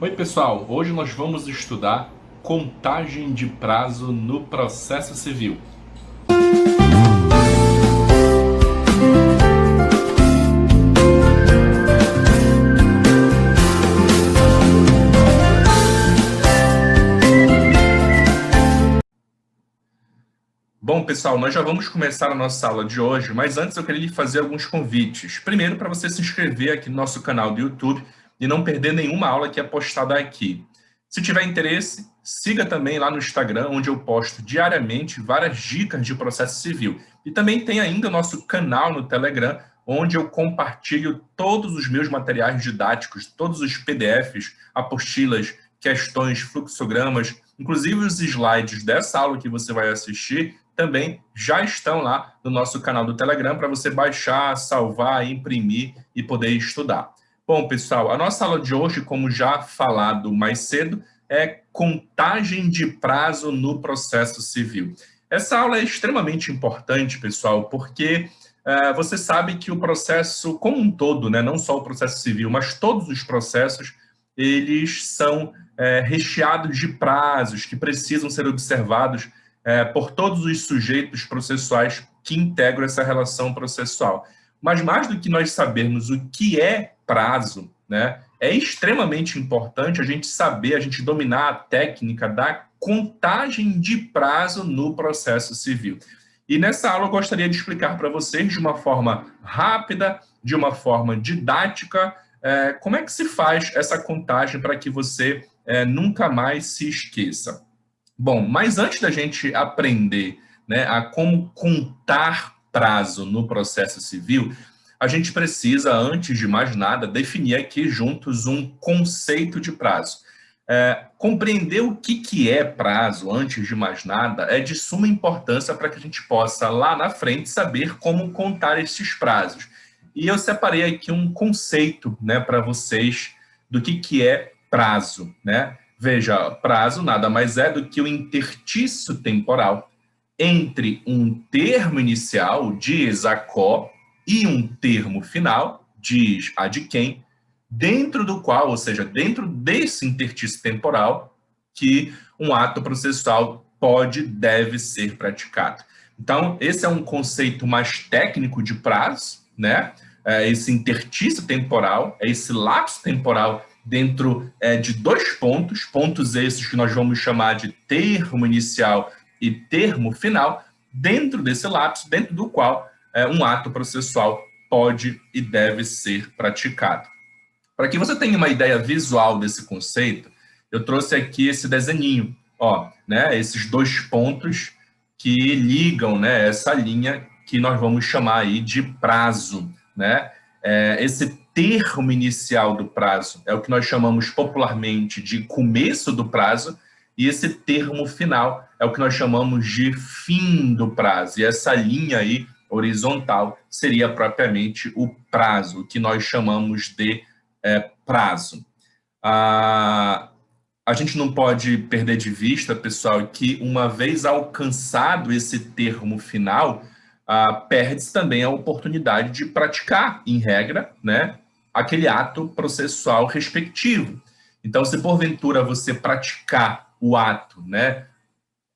Oi pessoal, hoje nós vamos estudar contagem de prazo no processo civil. Bom pessoal, nós já vamos começar a nossa aula de hoje, mas antes eu queria lhe fazer alguns convites. Primeiro, para você se inscrever aqui no nosso canal do YouTube e não perder nenhuma aula que é postada aqui. Se tiver interesse, siga também lá no Instagram, onde eu posto diariamente várias dicas de processo civil. E também tem ainda o nosso canal no Telegram, onde eu compartilho todos os meus materiais didáticos, todos os PDFs, apostilas, questões, fluxogramas, inclusive os slides dessa aula que você vai assistir, também já estão lá no nosso canal do Telegram para você baixar, salvar, imprimir e poder estudar. Bom, pessoal, a nossa aula de hoje, como já falado mais cedo, é contagem de prazo no processo civil. Essa aula é extremamente importante, pessoal, porque você sabe que o processo como um todo, né, não só o processo civil, mas todos os processos, eles são recheados de prazos que precisam ser observados por todos os sujeitos processuais que integram essa relação processual. Mas mais do que nós sabermos o que é prazo, né, é extremamente importante a gente saber, a gente dominar a técnica da contagem de prazo no processo civil. E nessa aula eu gostaria de explicar para vocês de uma forma rápida, de uma forma didática, como é que se faz essa contagem para que você nunca mais se esqueça. Bom, mas antes da gente aprender, né, a como contar prazo no processo civil, a gente precisa, antes de mais nada, definir aqui juntos um conceito de prazo. Compreender o que é prazo, antes de mais nada, é de suma importância para que a gente possa, lá na frente, saber como contar esses prazos. E eu separei aqui um conceito, né, para vocês do que é prazo, né? Veja, prazo nada mais é do que o interstício temporal entre um termo inicial, diz a quo, e um termo final, diz a de quem, dentro do qual, ou seja, dentro desse interstício temporal, que um ato processual deve ser praticado. Então, esse é um conceito mais técnico de prazo, né? Esse interstício temporal, esse lapso temporal dentro de dois pontos esses que nós vamos chamar de termo inicial e termo final, dentro desse lapso, dentro do qual um ato processual pode e deve ser praticado. Para que você tenha uma ideia visual desse conceito, eu trouxe aqui esse desenhinho, né, esses dois pontos que ligam, né, essa linha que nós vamos chamar aí de prazo, né? Esse termo inicial do prazo é o que nós chamamos popularmente de começo do prazo, e esse termo final é o que nós chamamos de fim do prazo. E essa linha aí, horizontal, seria propriamente o prazo, que nós chamamos de prazo. A gente não pode perder de vista, pessoal, que uma vez alcançado esse termo final, perde-se também a oportunidade de praticar, em regra, né, aquele ato processual respectivo. Então, se porventura você praticar o ato, né,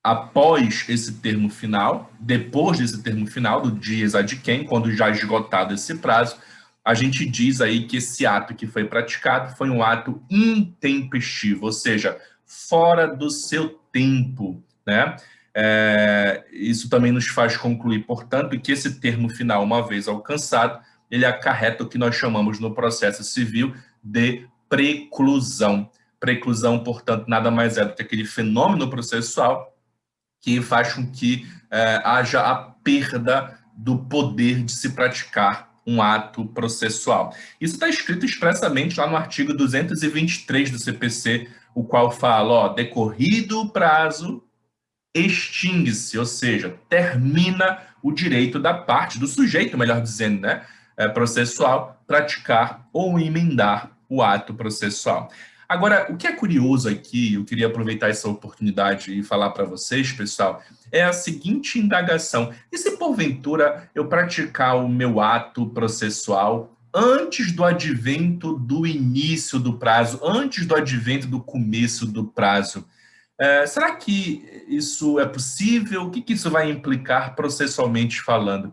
após esse termo final, depois desse termo final, do dias a de quem, quando já esgotado esse prazo, a gente diz aí que esse ato que foi praticado foi um ato intempestivo, ou seja, fora do seu tempo, né? Isso também nos faz concluir, portanto, que esse termo final, uma vez alcançado, ele acarreta o que nós chamamos no processo civil de preclusão. Preclusão, portanto, nada mais é do que aquele fenômeno processual que faz com que haja a perda do poder de se praticar um ato processual. Isso está escrito expressamente lá no artigo 223 do CPC, o qual fala, decorrido o prazo, extingue-se, ou seja, termina o direito da parte, do sujeito, melhor dizendo, né, processual, praticar ou emendar o ato processual. Agora, o que é curioso aqui, eu queria aproveitar essa oportunidade e falar para vocês, pessoal, é a seguinte indagação: e se porventura eu praticar o meu ato processual antes do advento do início do prazo, antes do advento do começo do prazo. Será que isso é possível? O que isso vai implicar processualmente falando?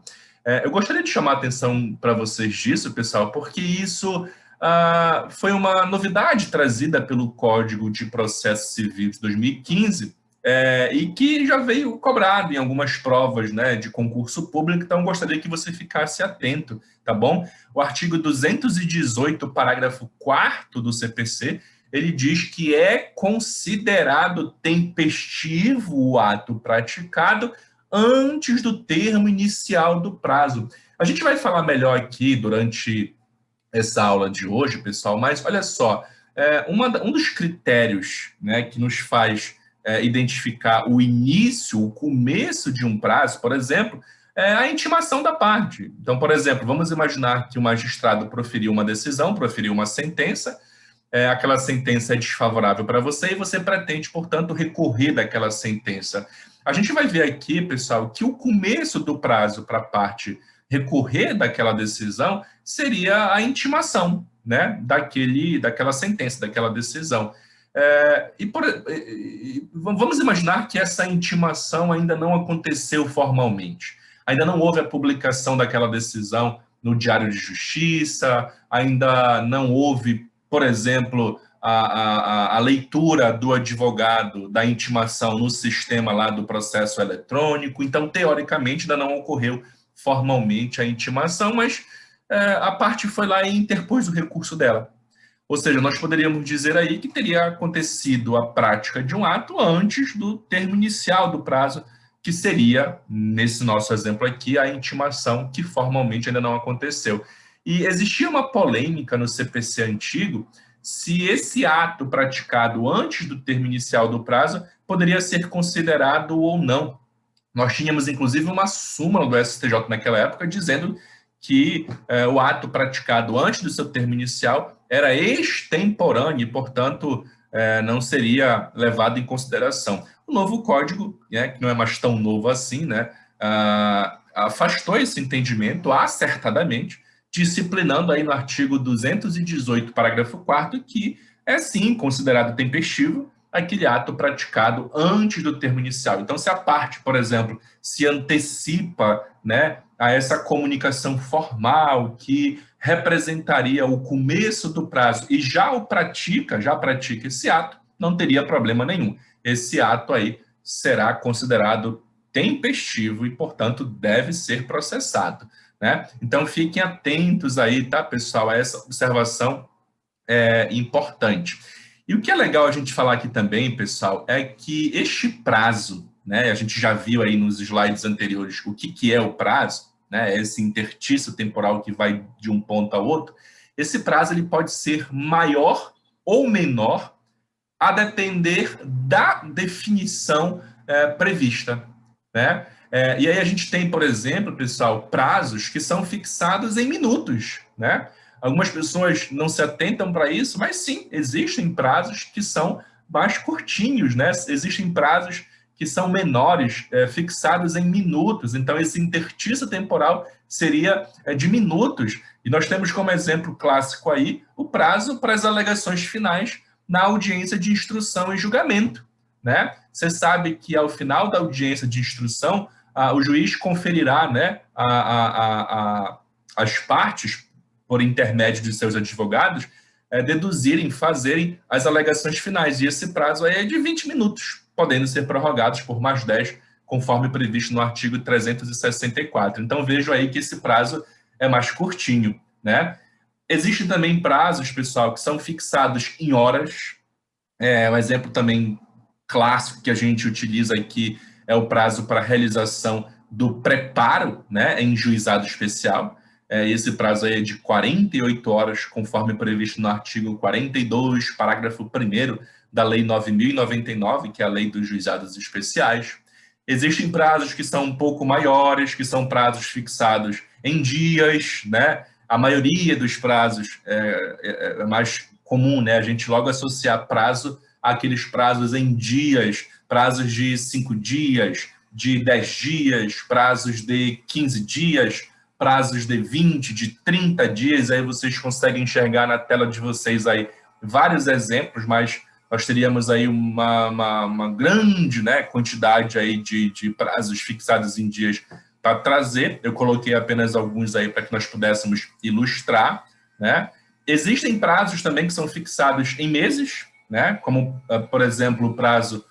Eu gostaria de chamar a atenção para vocês disso, pessoal, porque isso foi uma novidade trazida pelo Código de Processo Civil de 2015, e que já veio cobrado em algumas provas, né, de concurso público, então gostaria que você ficasse atento, tá bom? O artigo 218, parágrafo 4º do CPC, ele diz que é considerado tempestivo o ato praticado antes do termo inicial do prazo. A gente vai falar melhor aqui durante essa aula de hoje, pessoal, mas olha só, um dos critérios, né, que nos faz identificar o início, o começo de um prazo, por exemplo, é a intimação da parte. Então, por exemplo, vamos imaginar que o magistrado proferiu uma decisão, proferiu uma sentença, aquela sentença é desfavorável para você e você pretende, portanto, recorrer daquela sentença. A gente vai ver aqui, pessoal, que o começo do prazo para a parte recorrer daquela decisão seria a intimação, né, daquela sentença, daquela decisão. Vamos imaginar que essa intimação ainda não aconteceu formalmente. Ainda não houve a publicação daquela decisão no Diário de Justiça, ainda não houve, por exemplo, a leitura do advogado da intimação no sistema lá do processo eletrônico. Então, teoricamente, ainda não ocorreu formalmente a intimação, mas a parte foi lá e interpôs o recurso dela. Ou seja, nós poderíamos dizer aí que teria acontecido a prática de um ato antes do termo inicial do prazo, que seria, nesse nosso exemplo aqui, a intimação, que formalmente ainda não aconteceu. E existia uma polêmica no CPC antigo se esse ato praticado antes do termo inicial do prazo poderia ser considerado ou não. Nós tínhamos, inclusive, uma súmula do STJ naquela época dizendo que o ato praticado antes do seu termo inicial era extemporâneo e, portanto, não seria levado em consideração. O novo código, que não é mais tão novo assim, né, afastou esse entendimento acertadamente, disciplinando aí no artigo 218, parágrafo 4º, que é sim considerado tempestivo aquele ato praticado antes do termo inicial. Então, se a parte, por exemplo, se antecipa, né, a essa comunicação formal que representaria o começo do prazo e já pratica esse ato, não teria problema nenhum. Esse ato aí será considerado tempestivo e, portanto, deve ser processado, né? Então, fiquem atentos aí, tá, pessoal, a essa observação importante. E o que é legal a gente falar aqui também, pessoal, é que este prazo, né, a gente já viu aí nos slides anteriores o que é o prazo, né, esse interstício temporal que vai de um ponto ao outro. Esse prazo ele pode ser maior ou menor a depender da definição prevista, né? E aí a gente tem, por exemplo, pessoal, prazos que são fixados em minutos, né? Algumas pessoas não se atentam para isso, mas sim, existem prazos que são mais curtinhos, né? Existem prazos que são menores, fixados em minutos. Então, esse interstício temporal seria de minutos. E nós temos como exemplo clássico aí o prazo para as alegações finais na audiência de instrução e julgamento, né? Você sabe que ao final da audiência de instrução, o juiz conferirá, né, as partes, por intermédio de seus advogados, deduzirem, fazerem as alegações finais. E esse prazo aí é de 20 minutos, podendo ser prorrogados por mais 10, conforme previsto no artigo 364. Então, vejo aí que esse prazo é mais curtinho, né? Existem também prazos, pessoal, que são fixados em horas. Um exemplo também clássico que a gente utiliza aqui é o prazo para a realização do preparo, né, em juizado especial. Esse prazo aí é de 48 horas, conforme previsto no artigo 42, parágrafo 1º da Lei 9.099, que é a Lei dos Juizados Especiais. Existem prazos que são um pouco maiores, que são prazos fixados em dias, né? A maioria dos prazos é mais comum, né? A gente logo associar prazo àqueles prazos em dias, prazos de 5 dias, de 10 dias, prazos de 15 dias, prazos de 20, de 30 dias, aí vocês conseguem enxergar na tela de vocês aí vários exemplos, mas nós teríamos aí uma grande, né, quantidade aí de prazos fixados em dias para trazer. Eu coloquei apenas alguns aí para que nós pudéssemos ilustrar, né? Existem prazos também que são fixados em meses, né? Como, por exemplo, o prazo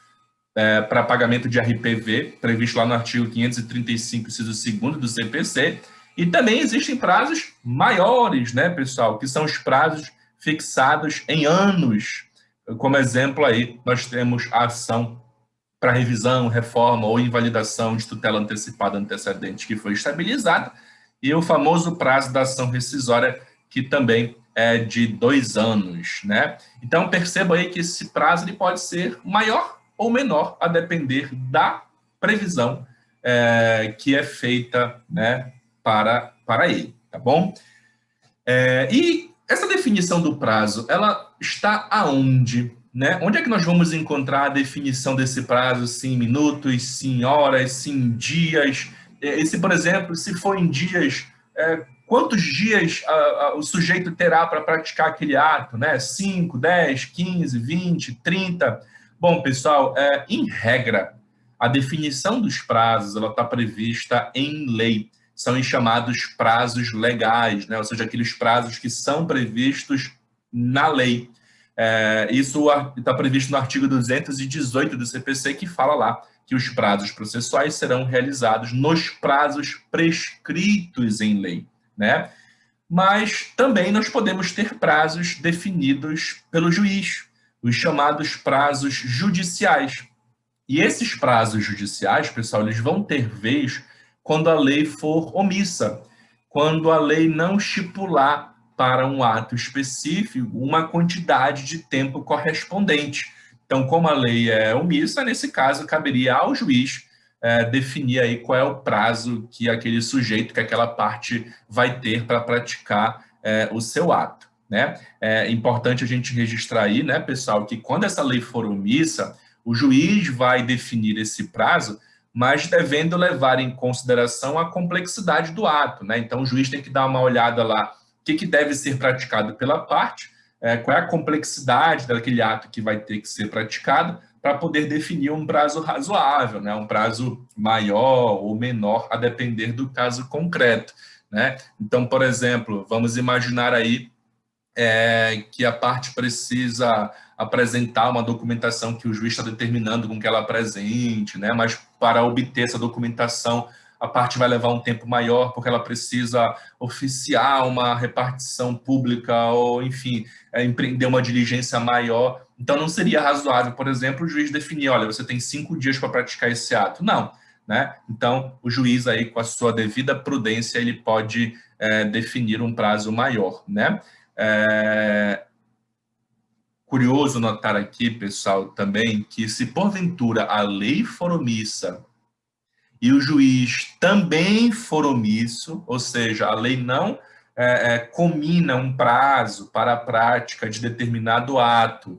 para pagamento de RPV, previsto lá no artigo 535, inciso 2º do CPC, e também existem prazos maiores, né, pessoal, que são os prazos fixados em anos. Como exemplo aí, nós temos a ação para revisão, reforma ou invalidação de tutela antecipada antecedente que foi estabilizada, e o famoso prazo da ação rescisória, que também é de 2 anos, né? Então, perceba aí que esse prazo ele pode ser maior ou menor, a depender da previsão que é feita, né, para ele, tá bom? E essa definição do prazo, ela está aonde? Né? Onde é que nós vamos encontrar a definição desse prazo, se em minutos, se em horas, se em dias? E se, por exemplo, se for em dias, quantos dias o sujeito terá para praticar aquele ato? Né? 5, 10, 15, 20, 30? Bom, pessoal, em regra, a definição dos prazos ela está prevista em lei. São os chamados prazos legais, né? Ou seja, aqueles prazos que são previstos na lei. Isso está previsto no artigo 218 do CPC, que fala lá que os prazos processuais serão realizados nos prazos prescritos em lei, né? Mas também nós podemos ter prazos definidos pelo juiz, os chamados prazos judiciais. E esses prazos judiciais, pessoal, eles vão ter vez quando a lei for omissa, quando a lei não estipular para um ato específico uma quantidade de tempo correspondente. Então, como a lei é omissa, nesse caso, caberia ao juiz definir aí qual é o prazo que aquele sujeito, que aquela parte vai ter para praticar o seu ato, né? É importante a gente registrar aí, né, pessoal, que quando essa lei for omissa, o juiz vai definir esse prazo, mas devendo levar em consideração a complexidade do ato, né? Então, o juiz tem que dar uma olhada lá, o que deve ser praticado pela parte, qual é a complexidade daquele ato que vai ter que ser praticado, para poder definir um prazo razoável, né? Um prazo maior ou menor, a depender do caso concreto, né? Então, por exemplo, vamos imaginar aí que a parte precisa apresentar uma documentação que o juiz está determinando com que ela apresente, né? Mas para obter essa documentação, a parte vai levar um tempo maior, porque ela precisa oficiar uma repartição pública ou, enfim, empreender uma diligência maior. Então, não seria razoável, por exemplo, o juiz definir, olha, você tem 5 dias para praticar esse ato. Não, né? Então, o juiz aí, com a sua devida prudência, ele pode definir um prazo maior, né? Curioso notar aqui, pessoal, também, que se porventura a lei for omissa e o juiz também for omisso, ou seja, a lei não comina um prazo para a prática de determinado ato,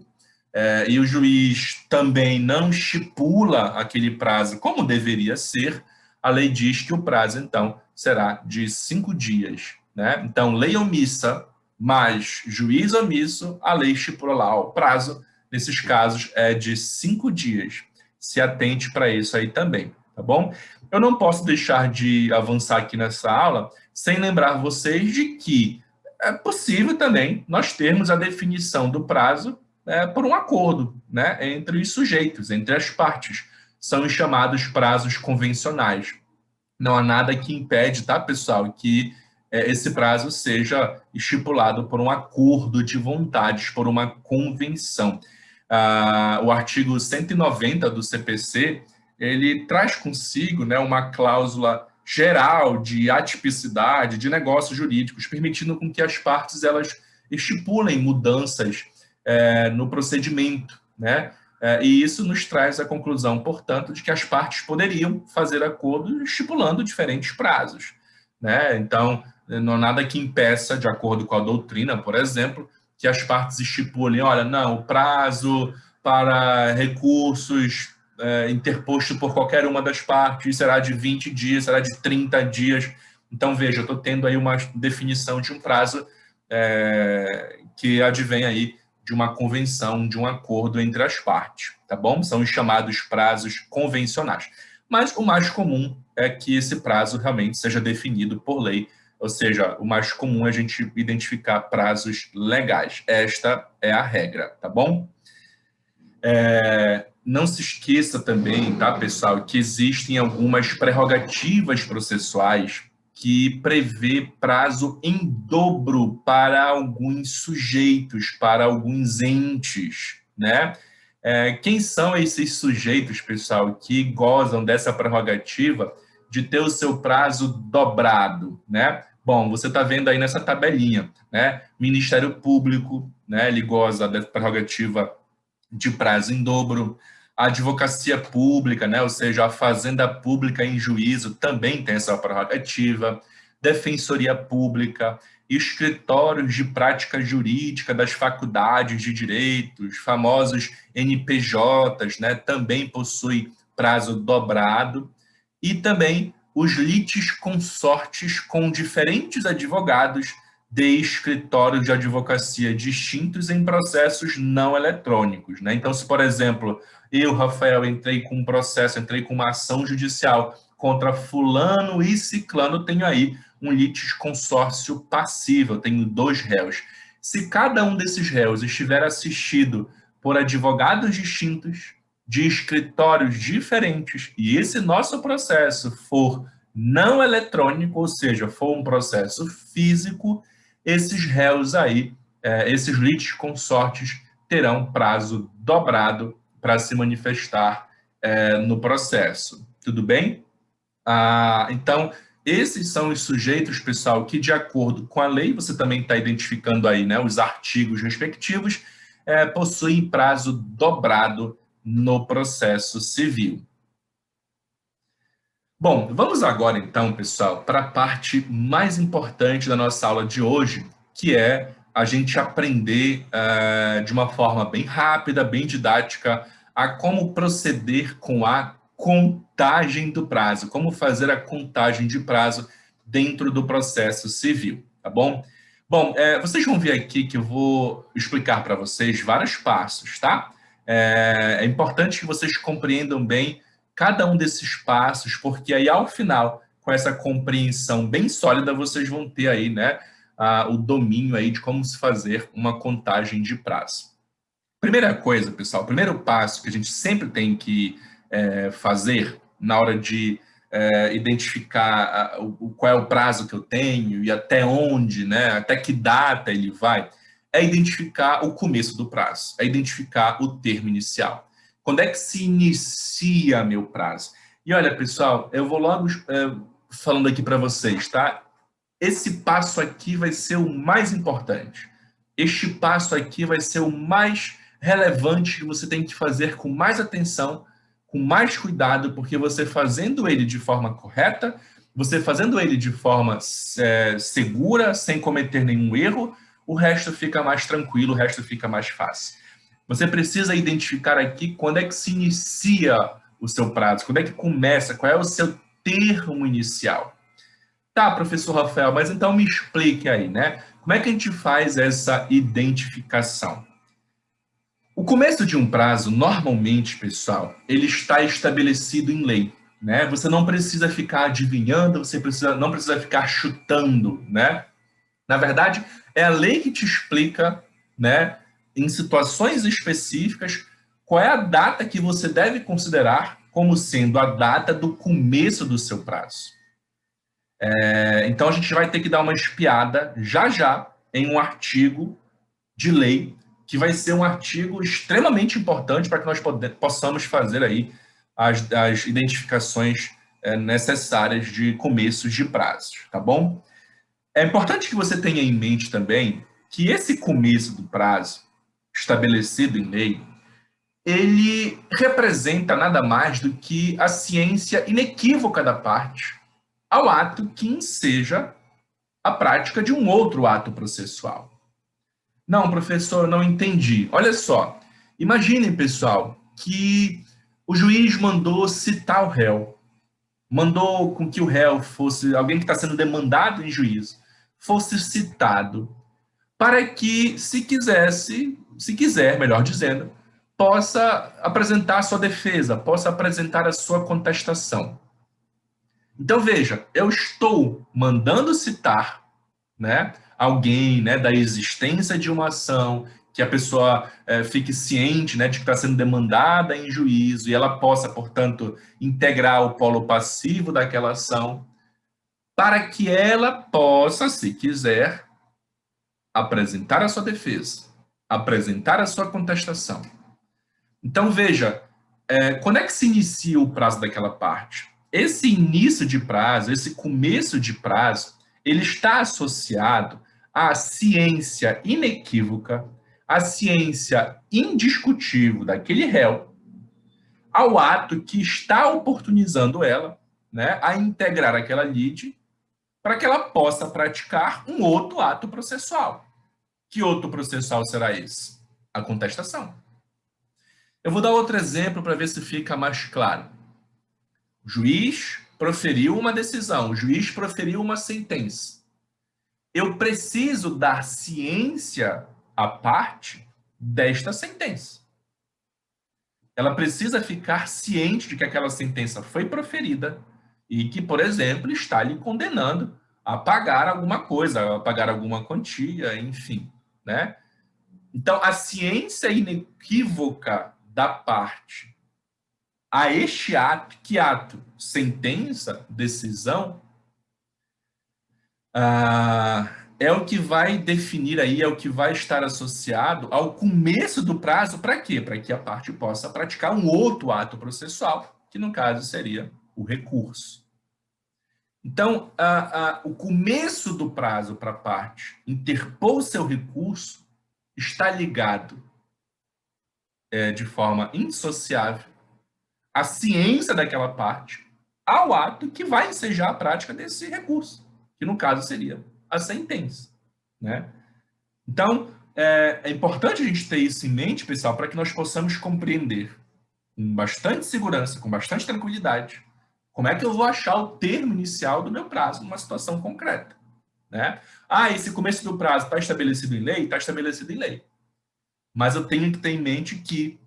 e o juiz também não estipula aquele prazo como deveria ser, a lei diz que o prazo, então, será de 5 dias, né? Então, lei omissa mais juiz omisso, a lei estipula lá o prazo, nesses casos, é de 5 dias. Se atente para isso aí também, tá bom? Eu não posso deixar de avançar aqui nessa aula sem lembrar vocês de que é possível também nós termos a definição do prazo por um acordo, né, entre os sujeitos, entre as partes. São os chamados prazos convencionais. Não há nada que impede, tá, pessoal, que esse prazo seja estipulado por um acordo de vontades, por uma convenção. O artigo 190 do CPC, ele traz consigo, né, uma cláusula geral de atipicidade de negócios jurídicos, permitindo com que as partes elas estipulem mudanças no procedimento, né? E isso nos traz a conclusão, portanto, de que as partes poderiam fazer acordo estipulando diferentes prazos, né? Então, não há nada que impeça, de acordo com a doutrina, por exemplo, que as partes estipulem, olha, não, o prazo para recursos interposto por qualquer uma das partes será de 20 dias, será de 30 dias. Então, veja, eu estou tendo aí uma definição de um prazo que advém aí de uma convenção, de um acordo entre as partes, tá bom? São os chamados prazos convencionais. Mas o mais comum é que esse prazo realmente seja definido por lei, ou seja, o mais comum é a gente identificar prazos legais. Esta é a regra, tá bom? Não se esqueça também, tá, pessoal, que existem algumas prerrogativas processuais que prevê prazo em dobro para alguns sujeitos, para alguns entes, né? Quem são esses sujeitos, pessoal, que gozam dessa prerrogativa de ter o seu prazo dobrado, né? Bom, você está vendo aí nessa tabelinha, né? Ministério Público, né? Ele goza da prerrogativa de prazo em dobro. A advocacia pública, né? Ou seja, a fazenda pública em juízo também tem essa prerrogativa. Defensoria pública, escritórios de prática jurídica das faculdades de direitos, famosos NPJs, né, também possui prazo dobrado, e também os litisconsortes com diferentes advogados de escritórios de advocacia distintos em processos não eletrônicos, né? Então, se, por exemplo, eu, Rafael, entrei com um processo, entrei com uma ação judicial contra fulano e ciclano, tenho aí um litisconsórcio passivo, eu tenho 2 réus. Se cada um desses réus estiver assistido por advogados distintos, de escritórios diferentes, e esse nosso processo for não eletrônico, ou seja, for um processo físico, esses réus aí, esses litisconsortes, terão prazo dobrado para se manifestar no processo. Tudo bem? Então, esses são os sujeitos, pessoal, que, de acordo com a lei, você também está identificando aí, né, os artigos respectivos, possuem prazo dobrado no processo civil. Bom, vamos agora, então, pessoal, para a parte mais importante da nossa aula de hoje, que é a gente aprender de uma forma bem rápida, bem didática, a como proceder com a contagem do prazo, como fazer a contagem de prazo dentro do processo civil, tá bom? Bom, vocês vão ver aqui que eu vou explicar para vocês vários passos, tá? É importante que vocês compreendam bem cada um desses passos, porque aí, ao final, com essa compreensão bem sólida, vocês vão ter aí, né, o domínio aí de como se fazer uma contagem de prazo. Primeira coisa, pessoal, o primeiro passo que a gente sempre tem que fazer na hora de identificar qual é o prazo que eu tenho e até onde, né, até que data ele vai, é identificar o começo do prazo, é identificar o termo inicial. Quando é que se inicia meu prazo? E olha, pessoal, eu vou logo falando aqui para vocês, tá? Esse passo aqui vai ser o mais importante. Este passo aqui vai ser o mais relevante que você tem que fazer com mais atenção, com mais cuidado, porque você fazendo ele de forma correta, você fazendo ele de forma segura, sem cometer nenhum erro, o resto fica mais tranquilo, o resto fica mais fácil. Você precisa identificar aqui quando é que se inicia o seu prazo, quando é que começa, qual é o seu termo inicial. Tá, professor Rafael, mas então me explique aí, né? Como é que a gente faz essa identificação? O começo de um prazo, normalmente, pessoal, ele está estabelecido em lei, né? Você não precisa ficar adivinhando, você não precisa ficar chutando, né? Na verdade, é a lei que te explica, né, em situações específicas, qual é a data que você deve considerar como sendo a data do começo do seu prazo. Então, a gente vai ter que dar uma espiada já já em um artigo de lei, que vai ser um artigo extremamente importante para que nós possamos fazer aí as identificações necessárias de começos de prazos, tá bom? É importante que você tenha em mente também que esse começo do prazo, estabelecido em lei, ele representa nada mais do que a ciência inequívoca da parte ao ato que enseja a prática de um outro ato processual. Não, professor, eu não entendi. Olha só, imaginem, pessoal, que o juiz mandou citar o réu. mandou com que o réu fosse, alguém que está sendo demandado em juízo, fosse citado, para que, se quiser, melhor dizendo, possa apresentar a sua defesa, possa apresentar a sua contestação. Então, veja, eu estou mandando citar, né, alguém, né, da existência de uma ação, que a pessoa fique ciente, né, de que está sendo demandada em juízo e ela possa, portanto, integrar o polo passivo daquela ação, para que ela possa, se quiser, apresentar a sua defesa, apresentar a sua contestação. Então, veja, quando é que se inicia o prazo daquela parte? Esse início de prazo, esse começo de prazo, ele está associado à ciência inequívoca, à ciência indiscutível daquele réu, ao ato que está oportunizando ela, né, a integrar aquela lide para que ela possa praticar um outro ato processual. Que outro processual será esse? A contestação. Eu vou dar outro exemplo para ver se fica mais claro. O juiz proferiu uma decisão, o juiz proferiu uma sentença. Eu preciso dar ciência à parte desta sentença. Ela precisa ficar ciente de que aquela sentença foi proferida e que, por exemplo, está lhe condenando a pagar alguma coisa, a pagar alguma quantia, enfim, né? Então, a ciência inequívoca da parte a este ato, que ato? Sentença, decisão, é o que vai definir aí, é o que vai estar associado ao começo do prazo, para quê? Para que a parte possa praticar um outro ato processual, que no caso seria o recurso. Então, o começo do prazo para a parte interpor o seu recurso está ligado de forma indissociável à ciência daquela parte, ao ato que vai ensejar a prática desse recurso, que no caso seria a sentença, né? Então, é importante a gente ter isso em mente, pessoal, para que nós possamos compreender com bastante segurança, com bastante tranquilidade, como é que eu vou achar o termo inicial do meu prazo numa situação concreta, né? Esse começo do prazo está estabelecido em lei? Está estabelecido em lei. Mas eu tenho que ter em mente que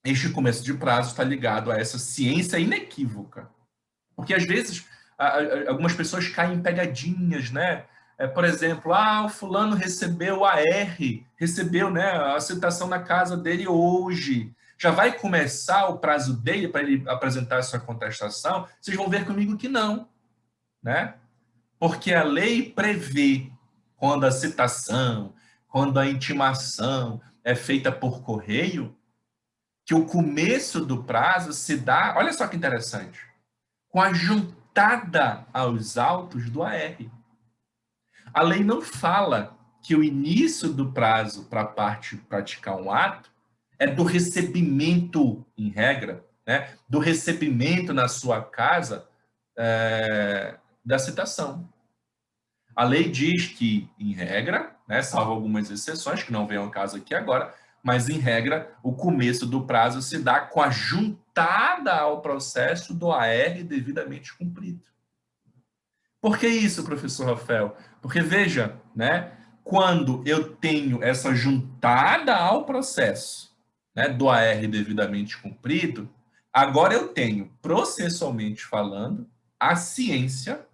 este começo de prazo está ligado a essa ciência inequívoca. Porque, às vezes, algumas pessoas caem em pegadinhas, né? Por exemplo, o fulano recebeu a R, recebeu, né, a citação na casa dele hoje. Já vai começar o prazo dele para ele apresentar a sua contestação? Vocês vão ver comigo que não, né? Porque a lei prevê, quando a citação, quando a intimação é feita por correio, que o começo do prazo se dá, olha só que interessante, com a juntada aos autos do AR. A lei não fala que o início do prazo para a parte praticar um ato é do recebimento, em regra, né, do recebimento na sua casa da citação. A lei diz que, em regra, né, salvo algumas exceções, que não vem ao caso aqui agora, mas, em regra, o começo do prazo se dá com a juntada ao processo do AR devidamente cumprido. Por que isso, professor Rafael? Porque, veja, né, quando eu tenho essa juntada ao processo, né, do AR devidamente cumprido, agora eu tenho, processualmente falando, a ciência,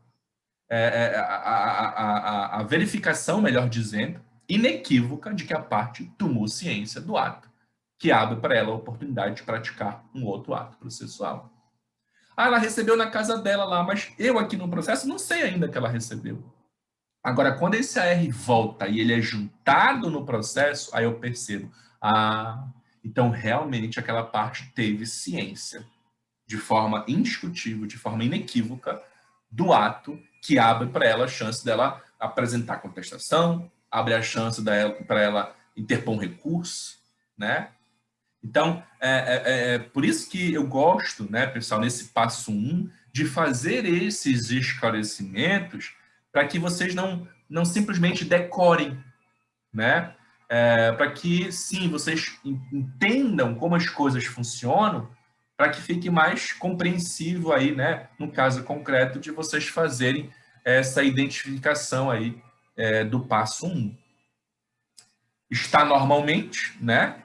a verificação, melhor dizendo, inequívoca de que a parte tomou ciência do ato, que abre para ela a oportunidade de praticar um outro ato processual. Ela recebeu na casa dela lá, mas eu aqui no processo não sei ainda que ela recebeu. Agora, quando esse AR volta e ele é juntado no processo, aí eu percebo, então realmente aquela parte teve ciência, de forma indiscutível, de forma inequívoca, do ato que abre para ela a chance dela apresentar contestação, abre a chance para ela interpor um recurso, né? Então, por isso que eu gosto, né, pessoal, nesse passo 1, de fazer esses esclarecimentos para que vocês não simplesmente decorem, né? Para que, sim, vocês entendam como as coisas funcionam para que fique mais compreensível aí, né, no caso concreto, de vocês fazerem essa identificação aí do passo 1. Está normalmente, né,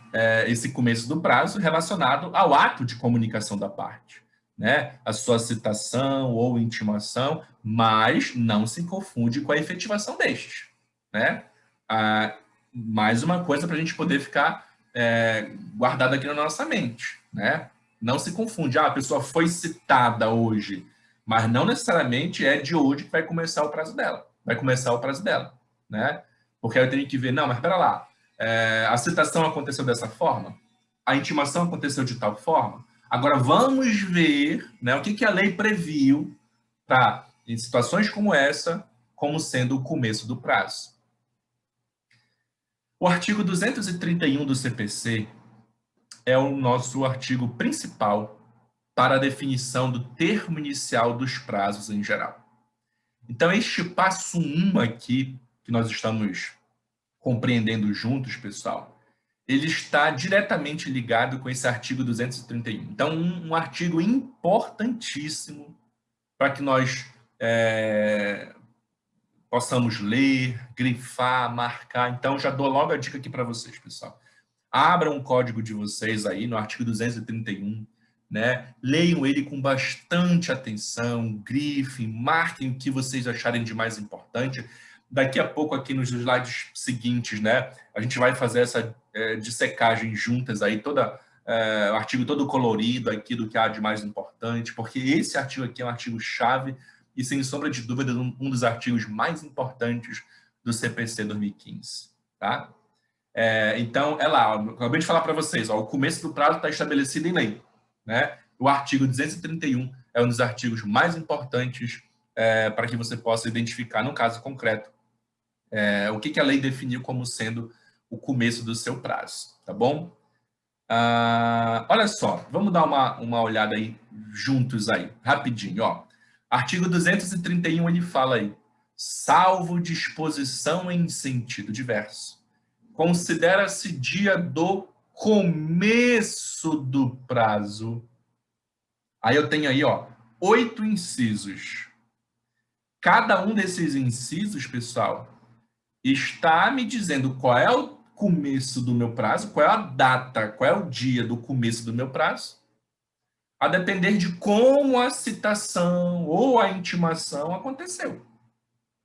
esse começo do prazo relacionado ao ato de comunicação da parte, né, a sua citação ou intimação, mas não se confunde com a efetivação destes, né? Mais uma coisa para a gente poder ficar guardado aqui na nossa mente, né? Não se confunde. A pessoa foi citada hoje, mas não necessariamente é de hoje que vai começar o prazo dela. Vai começar o prazo dela, né? Porque aí eu tenho que ver, não, mas espera lá, a citação aconteceu dessa forma, a intimação aconteceu de tal forma. Agora vamos ver, né, o que a lei previu para, em situações como essa, como sendo o começo do prazo. O artigo 231 do CPC é o nosso artigo principal para a definição do termo inicial dos prazos em geral. Então, este passo 1 aqui, que nós estamos compreendendo juntos, pessoal, ele está diretamente ligado com esse artigo 231. Então, um artigo importantíssimo para que nós possamos ler, grifar, marcar. Então, já dou logo a dica aqui para vocês, pessoal. Abram o código de vocês aí no artigo 231, né? Leiam ele com bastante atenção, grifem, marquem o que vocês acharem de mais importante. Daqui a pouco, aqui nos slides seguintes, né, a gente vai fazer essa dissecagem juntas aí, o artigo todo colorido aqui do que há de mais importante, porque esse artigo aqui é um artigo-chave e, sem sombra de dúvida, um dos artigos mais importantes do CPC 2015, tá? Então, lá, eu acabei de falar para vocês, o começo do prazo está estabelecido em lei, né? O artigo 231 é um dos artigos mais importantes para que você possa identificar, no caso concreto, o que a lei definiu como sendo o começo do seu prazo, tá bom? Olha só, vamos dar uma olhada aí juntos aí, rapidinho, ó. Artigo 231, ele fala aí, salvo disposição em sentido diverso, considera-se dia do começo do prazo. Aí eu tenho aí, ó, 8 incisos. Cada um desses incisos, pessoal, está me dizendo qual é o começo do meu prazo, qual é a data, qual é o dia do começo do meu prazo, a depender de como a citação ou a intimação aconteceu.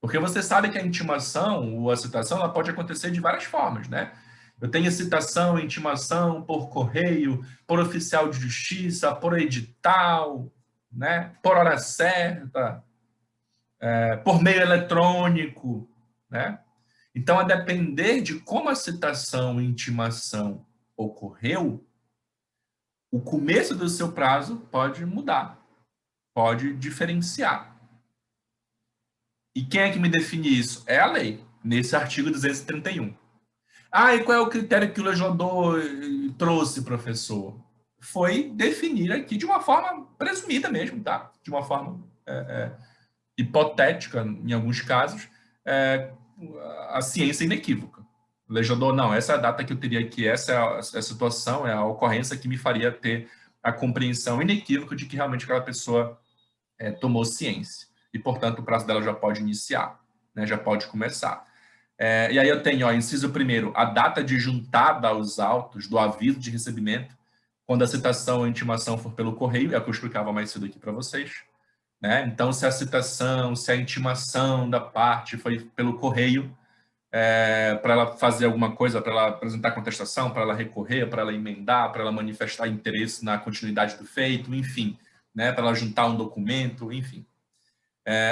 Porque você sabe que a intimação ou a citação ela pode acontecer de várias formas, né? Eu tenho citação, intimação por correio, por oficial de justiça, por edital, né? Por hora certa, por meio eletrônico, né? Então, a depender de como a citação e intimação ocorreu, o começo do seu prazo pode mudar, pode diferenciar. E quem é que me define isso? É a lei, nesse artigo 231. E qual é o critério que o legislador trouxe, professor? Foi definir aqui de uma forma presumida mesmo, tá? De uma forma hipotética, em alguns casos, a ciência inequívoca. O legislador, não, essa é a data que eu teria aqui, essa é a situação, é a ocorrência que me faria ter a compreensão inequívoca de que realmente aquela pessoa tomou ciência. E, portanto, o prazo dela já pode iniciar, né, já pode começar. E aí eu tenho, ó, inciso primeiro, a data de juntada aos autos do aviso de recebimento, quando a citação ou intimação for pelo correio, é o que eu explicava mais cedo aqui para vocês. Né? Então, se a citação, se a intimação da parte foi pelo correio, para ela fazer alguma coisa, para ela apresentar contestação, para ela recorrer, para ela emendar, para ela manifestar interesse na continuidade do feito, enfim, né? Para ela juntar um documento, enfim.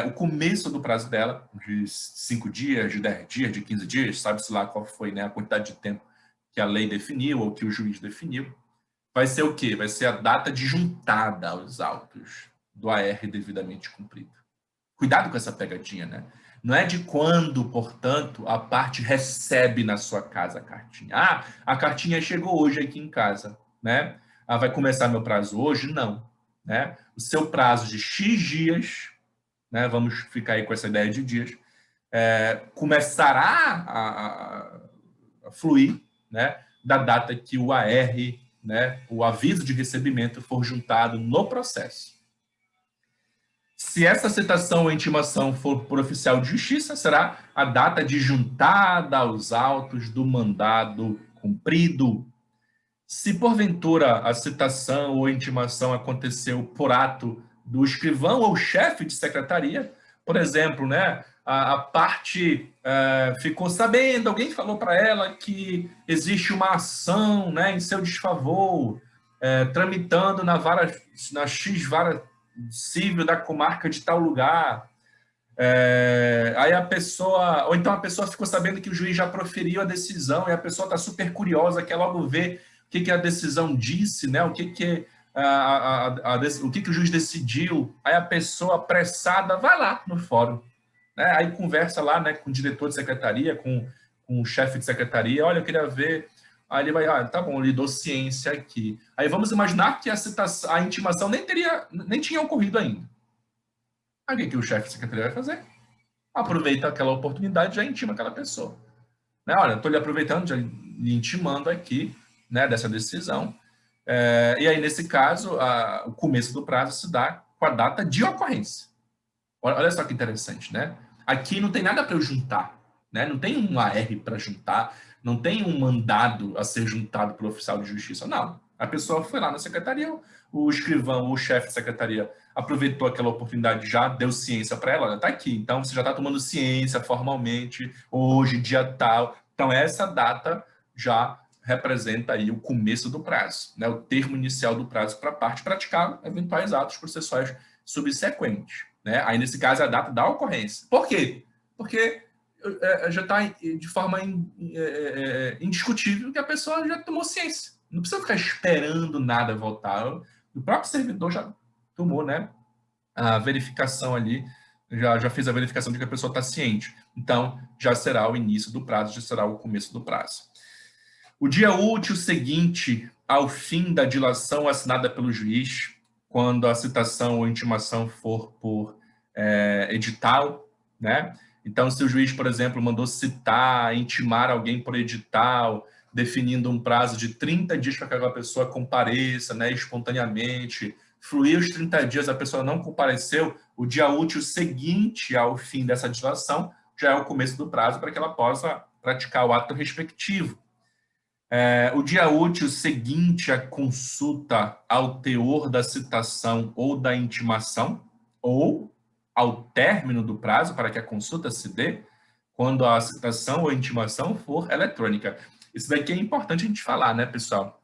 O começo do prazo dela, de 5 dias, de 10 dias, de 15 dias, sabe-se lá qual foi, né, a quantidade de tempo que a lei definiu ou que o juiz definiu, vai ser o quê? Vai ser a data de juntada aos autos do AR devidamente cumprido. Cuidado com essa pegadinha, né? Não é de quando, portanto, a parte recebe na sua casa a cartinha. A cartinha chegou hoje aqui em casa, né? Vai começar meu prazo hoje? Não. Né? O seu prazo de X dias, né? Vamos ficar aí com essa ideia de dias, começará a fluir, né? Da data que o AR né, o aviso de recebimento for juntado no processo. Se essa citação ou intimação for por oficial de justiça, será a data de juntada aos autos do mandado cumprido. Se porventura a citação ou intimação aconteceu por ato do escrivão ou chefe de secretaria, por exemplo, né, a parte ficou sabendo, alguém falou para ela que existe uma ação, né, em seu desfavor, tramitando na X vara civil da comarca de tal lugar. Aí a pessoa, ou então a pessoa ficou sabendo que o juiz já proferiu a decisão e a pessoa está super curiosa, quer logo ver o que a decisão disse, né? O que o juiz decidiu. Aí a pessoa apressada vai lá no fórum, né? Aí conversa lá, né, com o diretor de secretaria, com o chefe de secretaria. Olha, eu queria ver. Aí ele vai, tá bom, lhe dou ciência aqui. Aí vamos imaginar que a intimação nem tinha ocorrido ainda. Aí o que o chefe de secretaria vai fazer? Aproveita aquela oportunidade e já intima aquela pessoa. Né? Olha, estou lhe aproveitando, já lhe intimando aqui, né, dessa decisão. E aí, nesse caso, o começo do prazo se dá com a data de ocorrência. Olha só que interessante, né? Aqui não tem nada para eu juntar, né? Não tem um AR para juntar, não tem um mandado a ser juntado pelo oficial de justiça, não. A pessoa foi lá na secretaria, o escrivão, o chefe de secretaria aproveitou aquela oportunidade, já deu ciência para ela, está aqui, então você já está tomando ciência formalmente, hoje, dia tal. Então, essa data já representa aí o começo do prazo, né? O termo inicial do prazo para a parte praticar eventuais atos processuais subsequentes, né? Aí, nesse caso, é a data da ocorrência. Por quê? Porque já está de forma indiscutível que a pessoa já tomou ciência. Não precisa ficar esperando nada voltar. O próprio servidor já tomou, né, a verificação ali, já fez a verificação de que a pessoa está ciente. Então, já será o início do prazo, já será o começo do prazo. O dia útil seguinte ao fim da dilação assinada pelo juiz, quando a citação ou intimação for por edital, né? Então, se o juiz, por exemplo, mandou citar, intimar alguém por edital, definindo um prazo de 30 dias para que aquela pessoa compareça, né, espontaneamente, fluir os 30 dias, a pessoa não compareceu, o dia útil seguinte ao fim dessa dilação já é o começo do prazo para que ela possa praticar o ato respectivo. O dia útil seguinte à consulta ao teor da citação ou da intimação, ou ao término do prazo para que a consulta se dê, quando a citação ou intimação for eletrônica. Isso daqui é importante a gente falar, né, pessoal?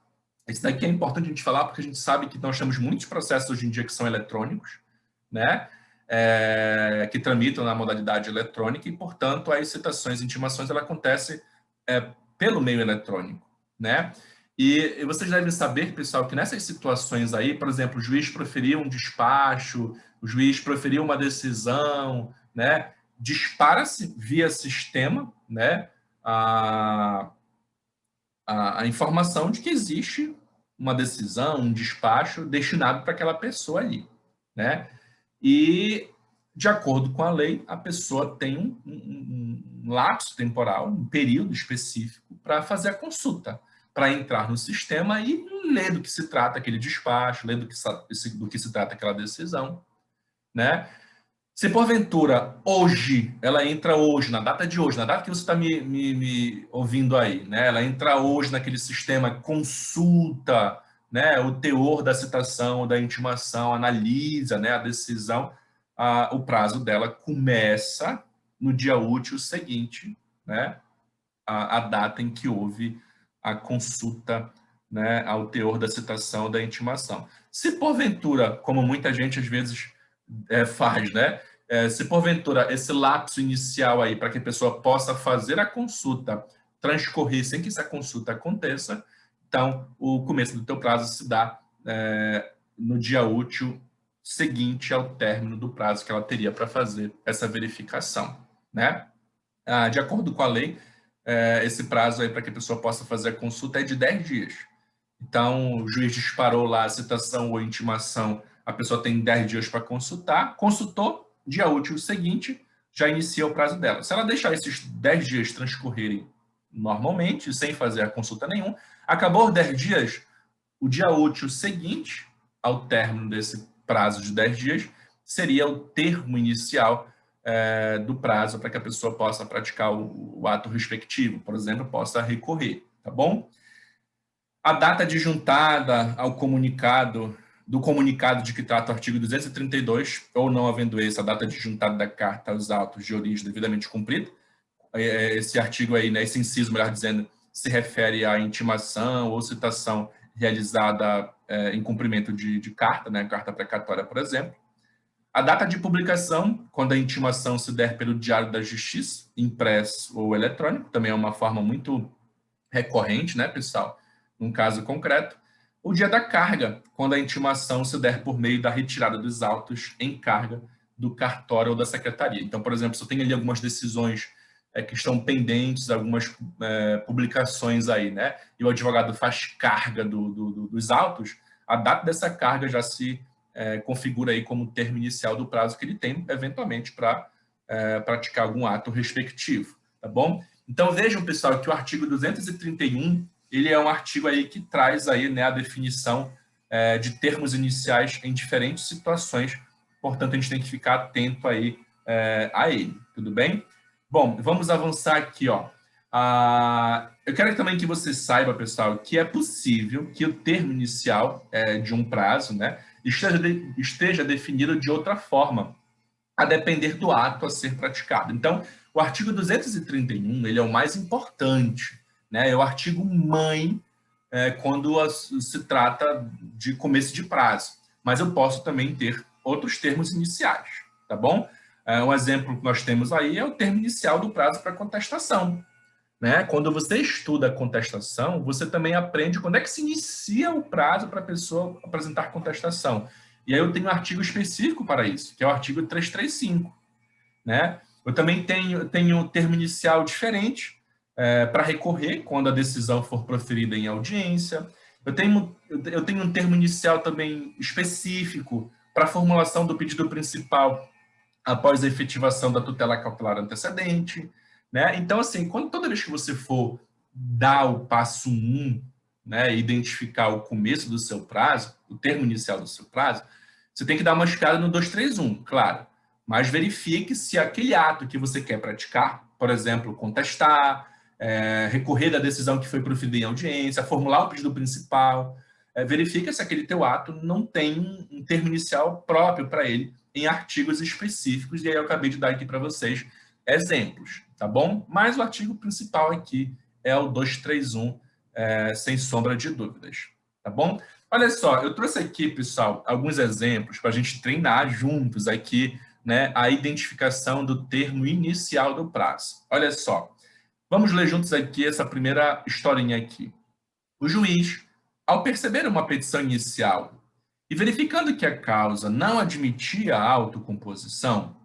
Isso daqui é importante a gente falar porque a gente sabe que nós temos muitos processos hoje em dia que são eletrônicos, né? Que tramitam na modalidade eletrônica e, portanto, as citações e intimações ela acontecem pelo meio eletrônico, né? E vocês devem saber, pessoal, que nessas situações aí, por exemplo, o juiz proferiu um despacho, o juiz proferiu uma decisão, né? Dispara-se via sistema, né? A informação de que existe uma decisão, um despacho destinado para aquela pessoa ali, né? E, de acordo com a lei, a pessoa tem um lapso temporal, um período específico para fazer a consulta, para entrar no sistema e ler do que se trata aquele despacho, ler do que se trata aquela decisão, né? Se porventura hoje, ela entra hoje, na data de hoje, na data que você está me ouvindo aí, né? Ela entra hoje naquele sistema, consulta, né, o teor da citação, da intimação, analisa, né, a decisão, o prazo dela começa no dia útil seguinte, né, a data em que houve a consulta, né, ao teor da citação, da intimação. Se porventura, como muita gente às vezes faz, né, se porventura esse lapso inicial aí para que a pessoa possa fazer a consulta transcorrer sem que essa consulta aconteça, então o começo do teu prazo se dá no dia útil seguinte ao término do prazo que ela teria para fazer essa verificação, né? De acordo com a lei, esse prazo aí para que a pessoa possa fazer a consulta é de 10 dias. Então, o juiz disparou lá a citação ou intimação, a pessoa tem 10 dias para consultar, consultou, dia útil seguinte, já inicia o prazo dela. Se ela deixar esses 10 dias transcorrerem normalmente, sem fazer a consulta nenhuma, acabou os 10 dias, O dia útil seguinte ao término desse prazo de 10 dias seria o termo inicial do prazo para que a pessoa possa praticar o ato respectivo, por exemplo, possa recorrer, tá bom? A data de juntada ao comunicado, do comunicado de que trata o artigo 232, ou não havendo esse, a data de juntada da carta aos autos de origem devidamente cumprida. Esse artigo aí, né, esse inciso, melhor dizendo, se refere à intimação ou citação realizada em cumprimento de carta, né, carta precatória, por exemplo. A data de publicação, quando a intimação se der pelo Diário da Justiça, impresso ou eletrônico, também é uma forma muito recorrente, né, pessoal? Num caso concreto. O dia da carga, quando a intimação se der por meio da retirada dos autos em carga do cartório ou da secretaria. Então, por exemplo, se eu tenho ali algumas decisões que estão pendentes, algumas publicações aí, né? E o advogado faz carga dos autos, a data dessa carga já se configura aí como termo inicial do prazo que ele tem, eventualmente, para praticar algum ato respectivo, tá bom? Então, vejam, pessoal, que o artigo 231, ele é um artigo aí que traz aí, né, a definição de termos iniciais em diferentes situações, portanto, a gente tem que ficar atento aí a ele, tudo bem? Bom, vamos avançar aqui, ó. Eu quero também que você saiba, pessoal, que é possível que o termo inicial de um prazo, né, esteja definido de outra forma, a depender do ato a ser praticado. Então, o artigo 231, ele é o mais importante, né? É o artigo mãe quando se trata de começo de prazo. Mas eu posso também ter outros termos iniciais, tá bom? Um exemplo que nós temos aí é o termo inicial do prazo para contestação, né? Quando você estuda a contestação, você também aprende quando é que se inicia o prazo para a pessoa apresentar contestação. E aí eu tenho um artigo específico para isso, que é o artigo 335, né? Eu também tenho um termo inicial diferente para recorrer quando a decisão for proferida em audiência. Eu tenho um termo inicial também específico para a formulação do pedido principal após a efetivação da tutela cautelar antecedente, né? Então, assim, toda vez que você for dar o passo 1, né, identificar o começo do seu prazo, o termo inicial do seu prazo, você tem que dar uma escada no 231, claro, mas verifique se aquele ato que você quer praticar, por exemplo, contestar, recorrer da decisão que foi proferida em audiência, formular o pedido principal, verifique se aquele teu ato não tem um termo inicial próprio para ele, em artigos específicos, e aí eu acabei de dar aqui para vocês exemplos, tá bom? Mas o artigo principal aqui é o 231, sem sombra de dúvidas, tá bom? Olha só, eu trouxe aqui, pessoal, alguns exemplos para a gente treinar juntos aqui, né, a identificação do termo inicial do prazo. Olha só, vamos ler juntos aqui essa primeira historinha aqui. O juiz, ao perceber uma petição inicial e verificando que a causa não admitia a autocomposição,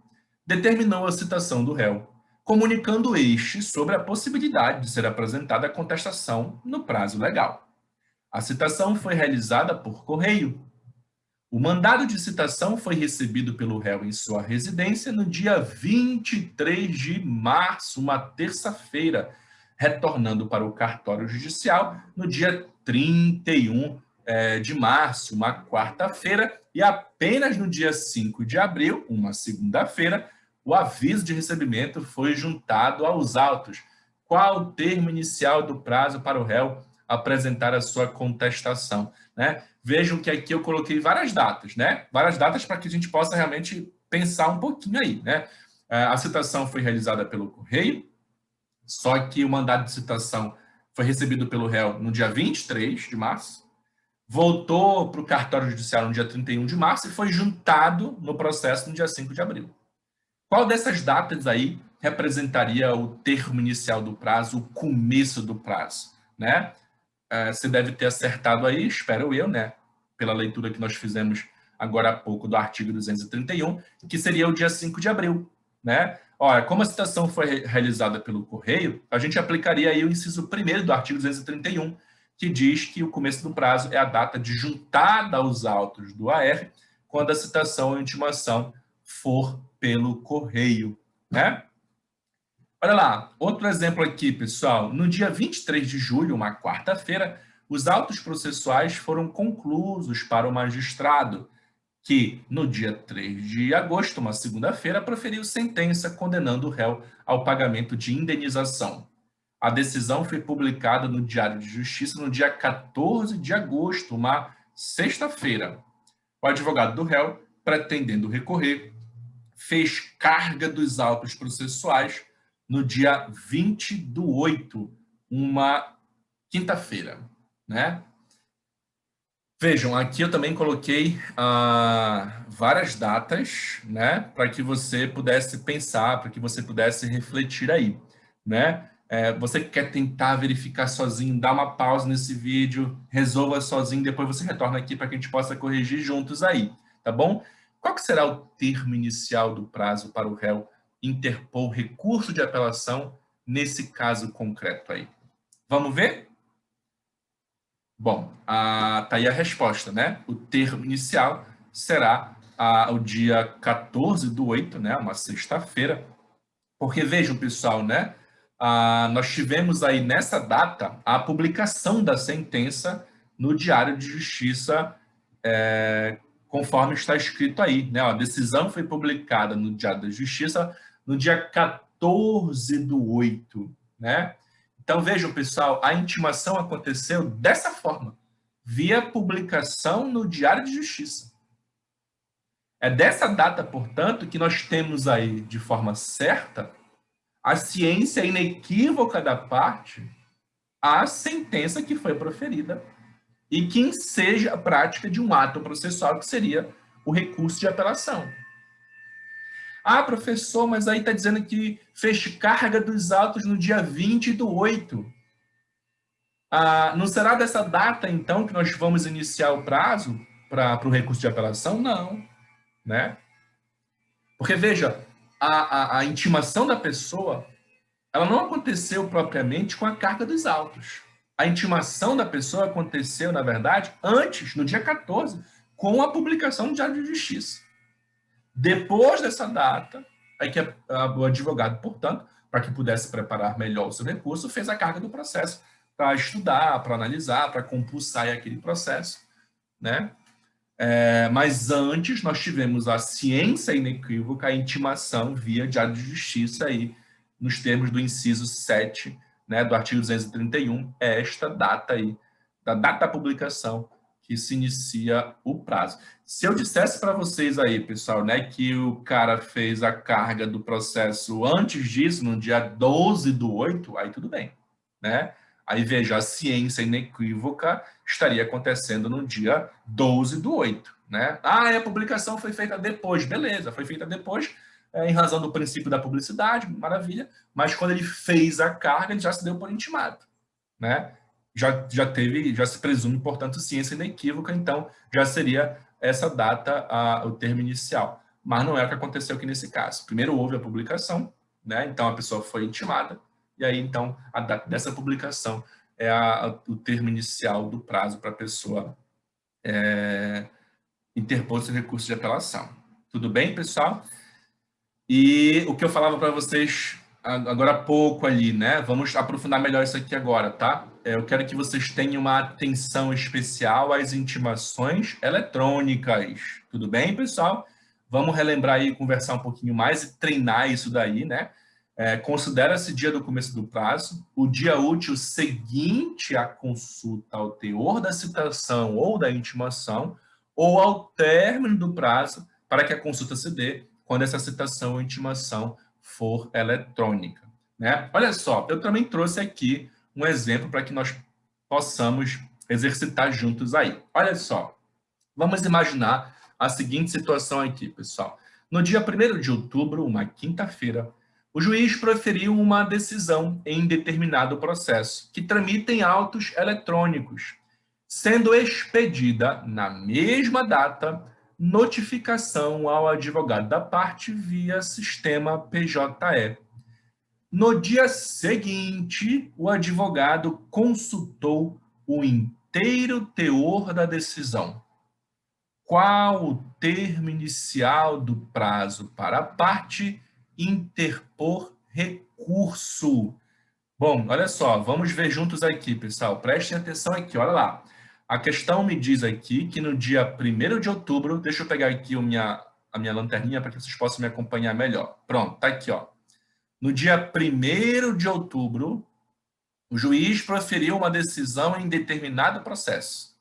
determinou a citação do réu, comunicando este sobre a possibilidade de ser apresentada a contestação no prazo legal. A citação foi realizada por correio. O mandado de citação foi recebido pelo réu em sua residência no dia 23 de março, uma terça-feira, retornando para o cartório judicial no dia 31 de março, uma quarta-feira, e apenas no dia 5 de abril, uma segunda-feira, o aviso de recebimento foi juntado aos autos. Qual o termo inicial do prazo para o réu apresentar a sua contestação, né? Vejam que aqui eu coloquei várias datas, né? Várias datas para que a gente possa realmente pensar um pouquinho aí, né? A citação foi realizada pelo correio, só que o mandado de citação foi recebido pelo réu no dia 23 de março, voltou para o cartório judicial no dia 31 de março e foi juntado no processo no dia 5 de abril. Qual dessas datas aí representaria o termo inicial do prazo, o começo do prazo, né? Você deve ter acertado aí, espero eu, né? Pela leitura que nós fizemos agora há pouco do artigo 231, que seria o dia 5 de abril, né? Olha, como a citação foi realizada pelo correio, a gente aplicaria aí o inciso 1º do artigo 231, que diz que o começo do prazo é a data de juntada aos autos do AR, quando a citação ou intimação for pelo correio, né? Olha lá, outro exemplo aqui, pessoal. No dia 23 de julho, uma quarta-feira, os autos processuais foram conclusos para o magistrado, que, no dia 3 de agosto, uma segunda-feira, proferiu sentença condenando o réu ao pagamento de indenização. A decisão foi publicada no Diário de Justiça no dia 14 de agosto, uma sexta-feira. O advogado do réu, pretendendo recorrer, fez carga dos autos processuais no dia 20/8, uma quinta-feira, né? Vejam, aqui eu também coloquei várias datas, né, para que você pudesse pensar, para que você pudesse refletir aí, né? Você que quer tentar verificar sozinho, dá uma pausa nesse vídeo, resolva sozinho, depois você retorna aqui para que a gente possa corrigir juntos aí, tá bom? Qual que será o termo inicial do prazo para o réu interpor recurso de apelação nesse caso concreto aí? Vamos ver? Bom, tá aí a resposta, né? O termo inicial será o dia 14/8, né? Uma sexta-feira. Porque vejam, pessoal, né? Nós tivemos aí nessa data a publicação da sentença no Diário de Justiça, conforme está escrito aí, né? A decisão foi publicada no Diário da Justiça no dia 14/8, né? Então, vejam, pessoal, a intimação aconteceu dessa forma, via publicação no Diário de Justiça. É dessa data, portanto, que nós temos aí, de forma certa, a ciência inequívoca da parte, a sentença que foi proferida e que enseja a prática de um ato processual, que seria o recurso de apelação. Professor, mas aí está dizendo que fez carga dos autos no dia 20/8. Não será dessa data, então, que nós vamos iniciar o prazo para o recurso de apelação? Não, né? Porque, veja, a intimação da pessoa, ela não aconteceu propriamente com a carga dos autos. A intimação da pessoa aconteceu, na verdade, antes, no dia 14, com a publicação do Diário de Justiça. Depois dessa data, é que o advogado, portanto, para que pudesse preparar melhor o seu recurso, fez a carga do processo para estudar, para analisar, para compulsar aquele processo, né? Mas antes nós tivemos a ciência inequívoca, a intimação via Diário de Justiça aí, nos termos do inciso 7, né, do artigo 231, é esta data aí, da data da publicação, que se inicia o prazo. Se eu dissesse para vocês aí, pessoal, né, que o cara fez a carga do processo antes disso, no dia 12/8, aí tudo bem, né? Aí, veja, a ciência inequívoca estaria acontecendo no dia 12/8, né? A publicação foi feita depois, beleza, foi feita depois, em razão do princípio da publicidade, maravilha, mas quando ele fez a carga, ele já se deu por intimado, né? Já se presume, portanto, ciência inequívoca, então já seria essa data o termo inicial. Mas não é o que aconteceu aqui nesse caso. Primeiro houve a publicação, né? Então a pessoa foi intimada, e aí então a data dessa publicação é o termo inicial do prazo para a pessoa interpor seu recurso de apelação. Tudo bem, pessoal? E o que eu falava para vocês agora há pouco ali, né? Vamos aprofundar melhor isso aqui agora, tá? Eu quero que vocês tenham uma atenção especial às intimações eletrônicas. Tudo bem, pessoal? Vamos relembrar aí, conversar um pouquinho mais e treinar isso daí, né? Considera-se dia do começo do prazo, o dia útil seguinte à consulta ao teor da citação ou da intimação, ou ao término do prazo para que a consulta se dê quando essa citação ou intimação for eletrônica, né? Olha só, eu também trouxe aqui um exemplo para que nós possamos exercitar juntos aí. Olha só, vamos imaginar a seguinte situação aqui, pessoal. No dia 1º de outubro, uma quinta-feira, o juiz proferiu uma decisão em determinado processo, que tramita em autos eletrônicos, sendo expedida na mesma data notificação ao advogado da parte via sistema PJE. No dia seguinte, o advogado consultou o inteiro teor da decisão. Qual o termo inicial do prazo para a parte interpor recurso? Bom, olha só, vamos ver juntos aqui, pessoal. Prestem atenção aqui, olha lá. A questão me diz aqui que no dia 1º de outubro, deixa eu pegar aqui a minha lanterninha para que vocês possam me acompanhar melhor. Pronto, tá aqui, ó. No dia 1º de outubro, o juiz proferiu uma decisão em determinado processo,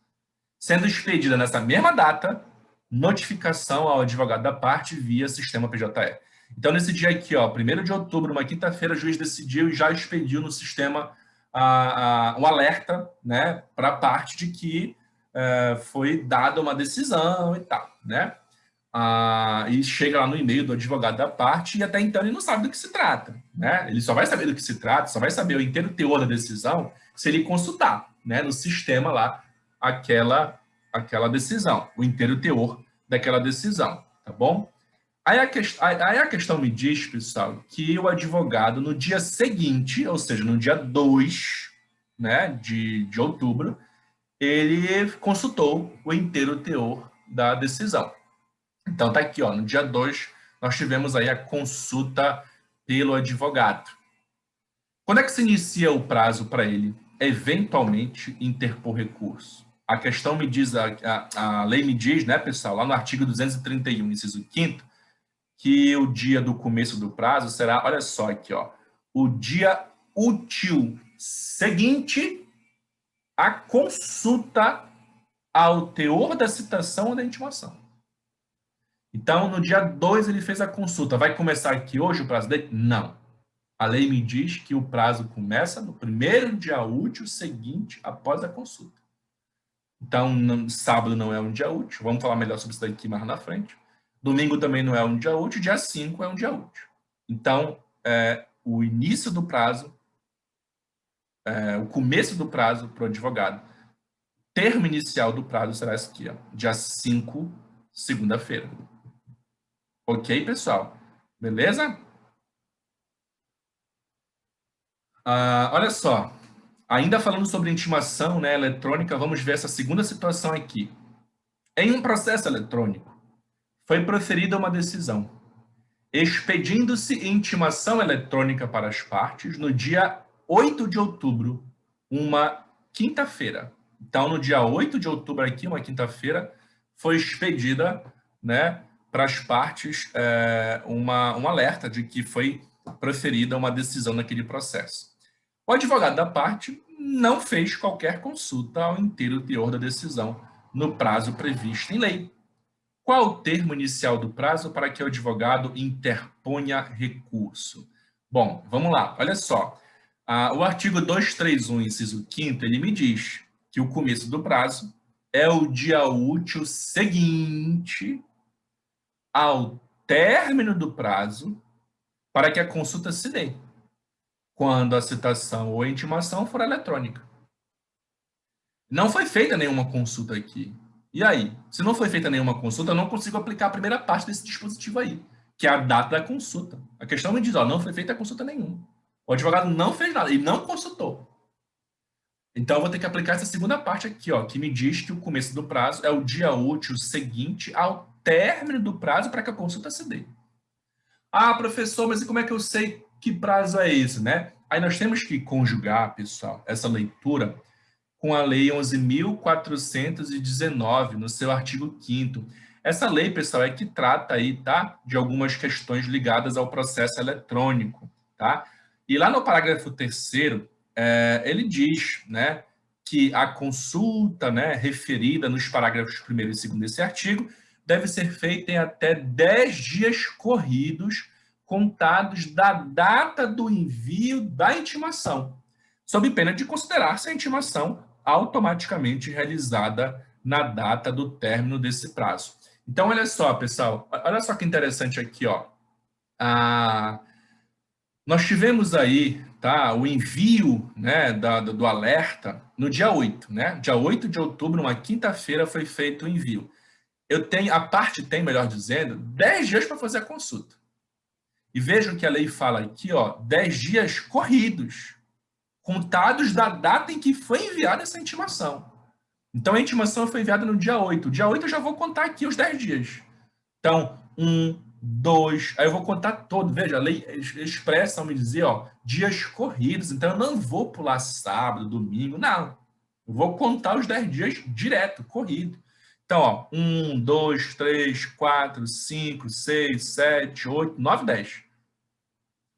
sendo expedida nessa mesma data notificação ao advogado da parte via sistema PJE. Então, nesse dia aqui, ó, 1º de outubro, uma quinta-feira, o juiz decidiu e já expediu no sistema um alerta, né, para a parte de que foi dada uma decisão e tal, né? E chega lá no e-mail do advogado da parte e até então ele não sabe do que se trata, né? Ele só vai saber do que se trata, só vai saber o inteiro teor da decisão se ele consultar, né, no sistema lá aquela decisão, o inteiro teor daquela decisão, tá bom? Aí a questão me diz, pessoal, que o advogado no dia seguinte, ou seja, no dia 2, né, de outubro, ele consultou o inteiro teor da decisão. Então, tá aqui, ó, no dia 2, nós tivemos aí a consulta pelo advogado. Quando é que se inicia o prazo para ele, eventualmente, interpor recurso? A questão me diz, a lei me diz, né, pessoal, lá no artigo 231, inciso 5º, que o dia do começo do prazo será, olha só aqui, ó, o dia útil seguinte à consulta ao teor da citação ou da intimação. Então, no dia 2 ele fez a consulta. Vai começar aqui hoje o prazo dele? Não. A lei me diz que o prazo começa no primeiro dia útil seguinte após a consulta. Então, sábado não é um dia útil. Vamos falar melhor sobre isso daqui mais na frente. Domingo também não é um dia útil. Dia 5 é um dia útil. Então, o início do prazo, o começo do prazo para o advogado, termo inicial do prazo será esse aqui, ó, dia 5, segunda-feira. Ok, pessoal? Beleza? Olha só. Ainda falando sobre intimação, né, eletrônica, vamos ver essa segunda situação aqui. Em um processo eletrônico, foi proferida uma decisão, expedindo-se intimação eletrônica para as partes no dia 8 de outubro, uma quinta-feira. Então, no dia 8 de outubro aqui, uma quinta-feira, foi expedida, né, para as partes um alerta de que foi proferida uma decisão naquele processo. O advogado da parte não fez qualquer consulta ao inteiro teor da decisão no prazo previsto em lei. Qual o termo inicial do prazo para que o advogado interponha recurso? Bom, vamos lá, olha só. O artigo 231, inciso 5º, ele me diz que o começo do prazo é o dia útil seguinte ao término do prazo para que a consulta se dê, quando a citação ou a intimação for eletrônica. Não foi feita nenhuma consulta aqui. E aí? Se não foi feita nenhuma consulta, eu não consigo aplicar a primeira parte desse dispositivo aí, que é a data da consulta. A questão me diz, ó, não foi feita consulta nenhuma. O advogado não fez nada, ele não consultou. Então, eu vou ter que aplicar essa segunda parte aqui, ó, que me diz que o começo do prazo é o dia útil seguinte ao término do prazo para que a consulta se dê. Ah, professor, mas e como é que eu sei que prazo é esse, né? Aí nós temos que conjugar, pessoal, essa leitura com a Lei 11.419, no seu artigo 5º. Essa lei, pessoal, é que trata aí, tá, de algumas questões ligadas ao processo eletrônico, tá? E lá no parágrafo 3º, ele diz, né, que a consulta, né, referida nos parágrafos 1º e 2º desse artigo deve ser feita em até 10 dias corridos, contados da data do envio da intimação, sob pena de considerar-se a intimação automaticamente realizada na data do término desse prazo. Então, olha só, pessoal, olha só que interessante aqui, ó. Nós tivemos aí, tá, o envio, né, do alerta no dia 8, né? Dia 8 de outubro, uma quinta-feira, foi feito o envio. A parte tem, melhor dizendo, 10 dias para fazer a consulta. E vejam que a lei fala aqui, ó, 10 dias corridos, contados da data em que foi enviada essa intimação. Então, a intimação foi enviada no dia 8. Dia 8 eu já vou contar aqui os 10 dias. Então, 1, 2, aí eu vou contar todo. Veja, a lei expressa ao me dizer, ó, dias corridos. Então, eu não vou pular sábado, domingo, não. Eu vou contar os 10 dias direto, corrido. Então, ó, 1, 2, 3, 4, 5, 6, 7, 8, 9, 10.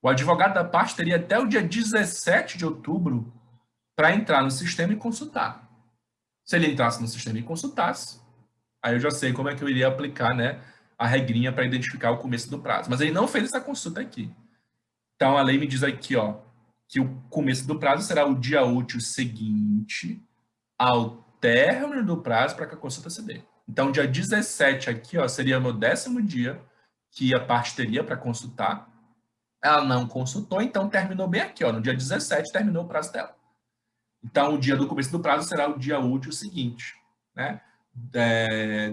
O advogado da parte teria até o dia 17 de outubro para entrar no sistema e consultar. Se ele entrasse no sistema e consultasse, aí eu já sei como é que eu iria aplicar, né, a regrinha para identificar o começo do prazo. Mas ele não fez essa consulta aqui. Então, a lei me diz aqui, ó, que o começo do prazo será o dia útil seguinte ao término do prazo para que a consulta se dê. Então, dia 17 aqui, ó, seria o meu 10º dia que a parte teria para consultar. Ela não consultou, então terminou bem aqui, ó, no dia 17 terminou o prazo dela. Então, o dia do começo do prazo será o dia útil seguinte, né?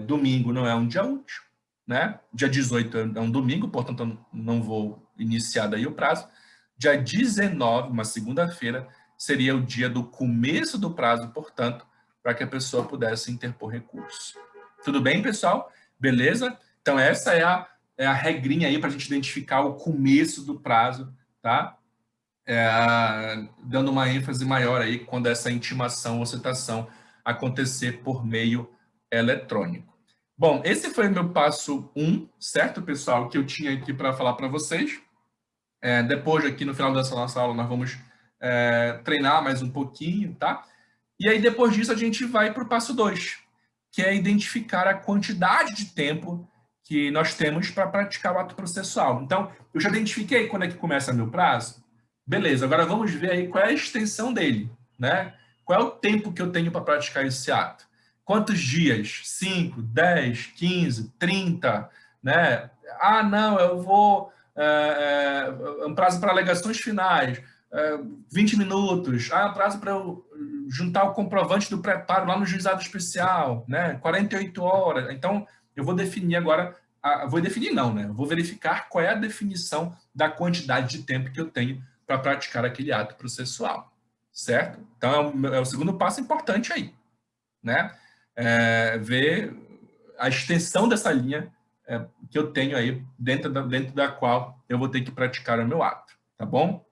Domingo não é um dia útil, né? Dia 18 é um domingo, portanto, eu não vou iniciar daí o prazo. Dia 19, uma segunda-feira, seria o dia do começo do prazo, portanto, para que a pessoa pudesse interpor recurso. Tudo bem, pessoal? Beleza? Então, essa é a regrinha aí para a gente identificar o começo do prazo, tá? Dando uma ênfase maior aí quando essa intimação ou citação acontecer por meio eletrônico. Bom, esse foi o meu passo 1, certo, pessoal, que eu tinha aqui para falar para vocês. Depois, aqui no final dessa nossa aula, nós vamos treinar mais um pouquinho, tá? E aí, depois disso, a gente vai para o passo 2, que é identificar a quantidade de tempo que nós temos para praticar o ato processual. Então, eu já identifiquei quando é que começa meu prazo? Beleza, agora vamos ver aí qual é a extensão dele, né? Qual é o tempo que eu tenho para praticar esse ato? Quantos dias? 5, 10, 15, 30, né? Ah, não, eu vou... um prazo para alegações finais, 20 minutos. Ah, prazo para eu juntar o comprovante do preparo lá no juizado especial, né? 48 horas. Então, eu vou definir agora... vou definir não, né? Eu vou verificar qual é a definição da quantidade de tempo que eu tenho para praticar aquele ato processual, certo? Então, é o segundo passo importante aí, né? Ver a extensão dessa linha que eu tenho aí, dentro da qual eu vou ter que praticar o meu ato, tá bom?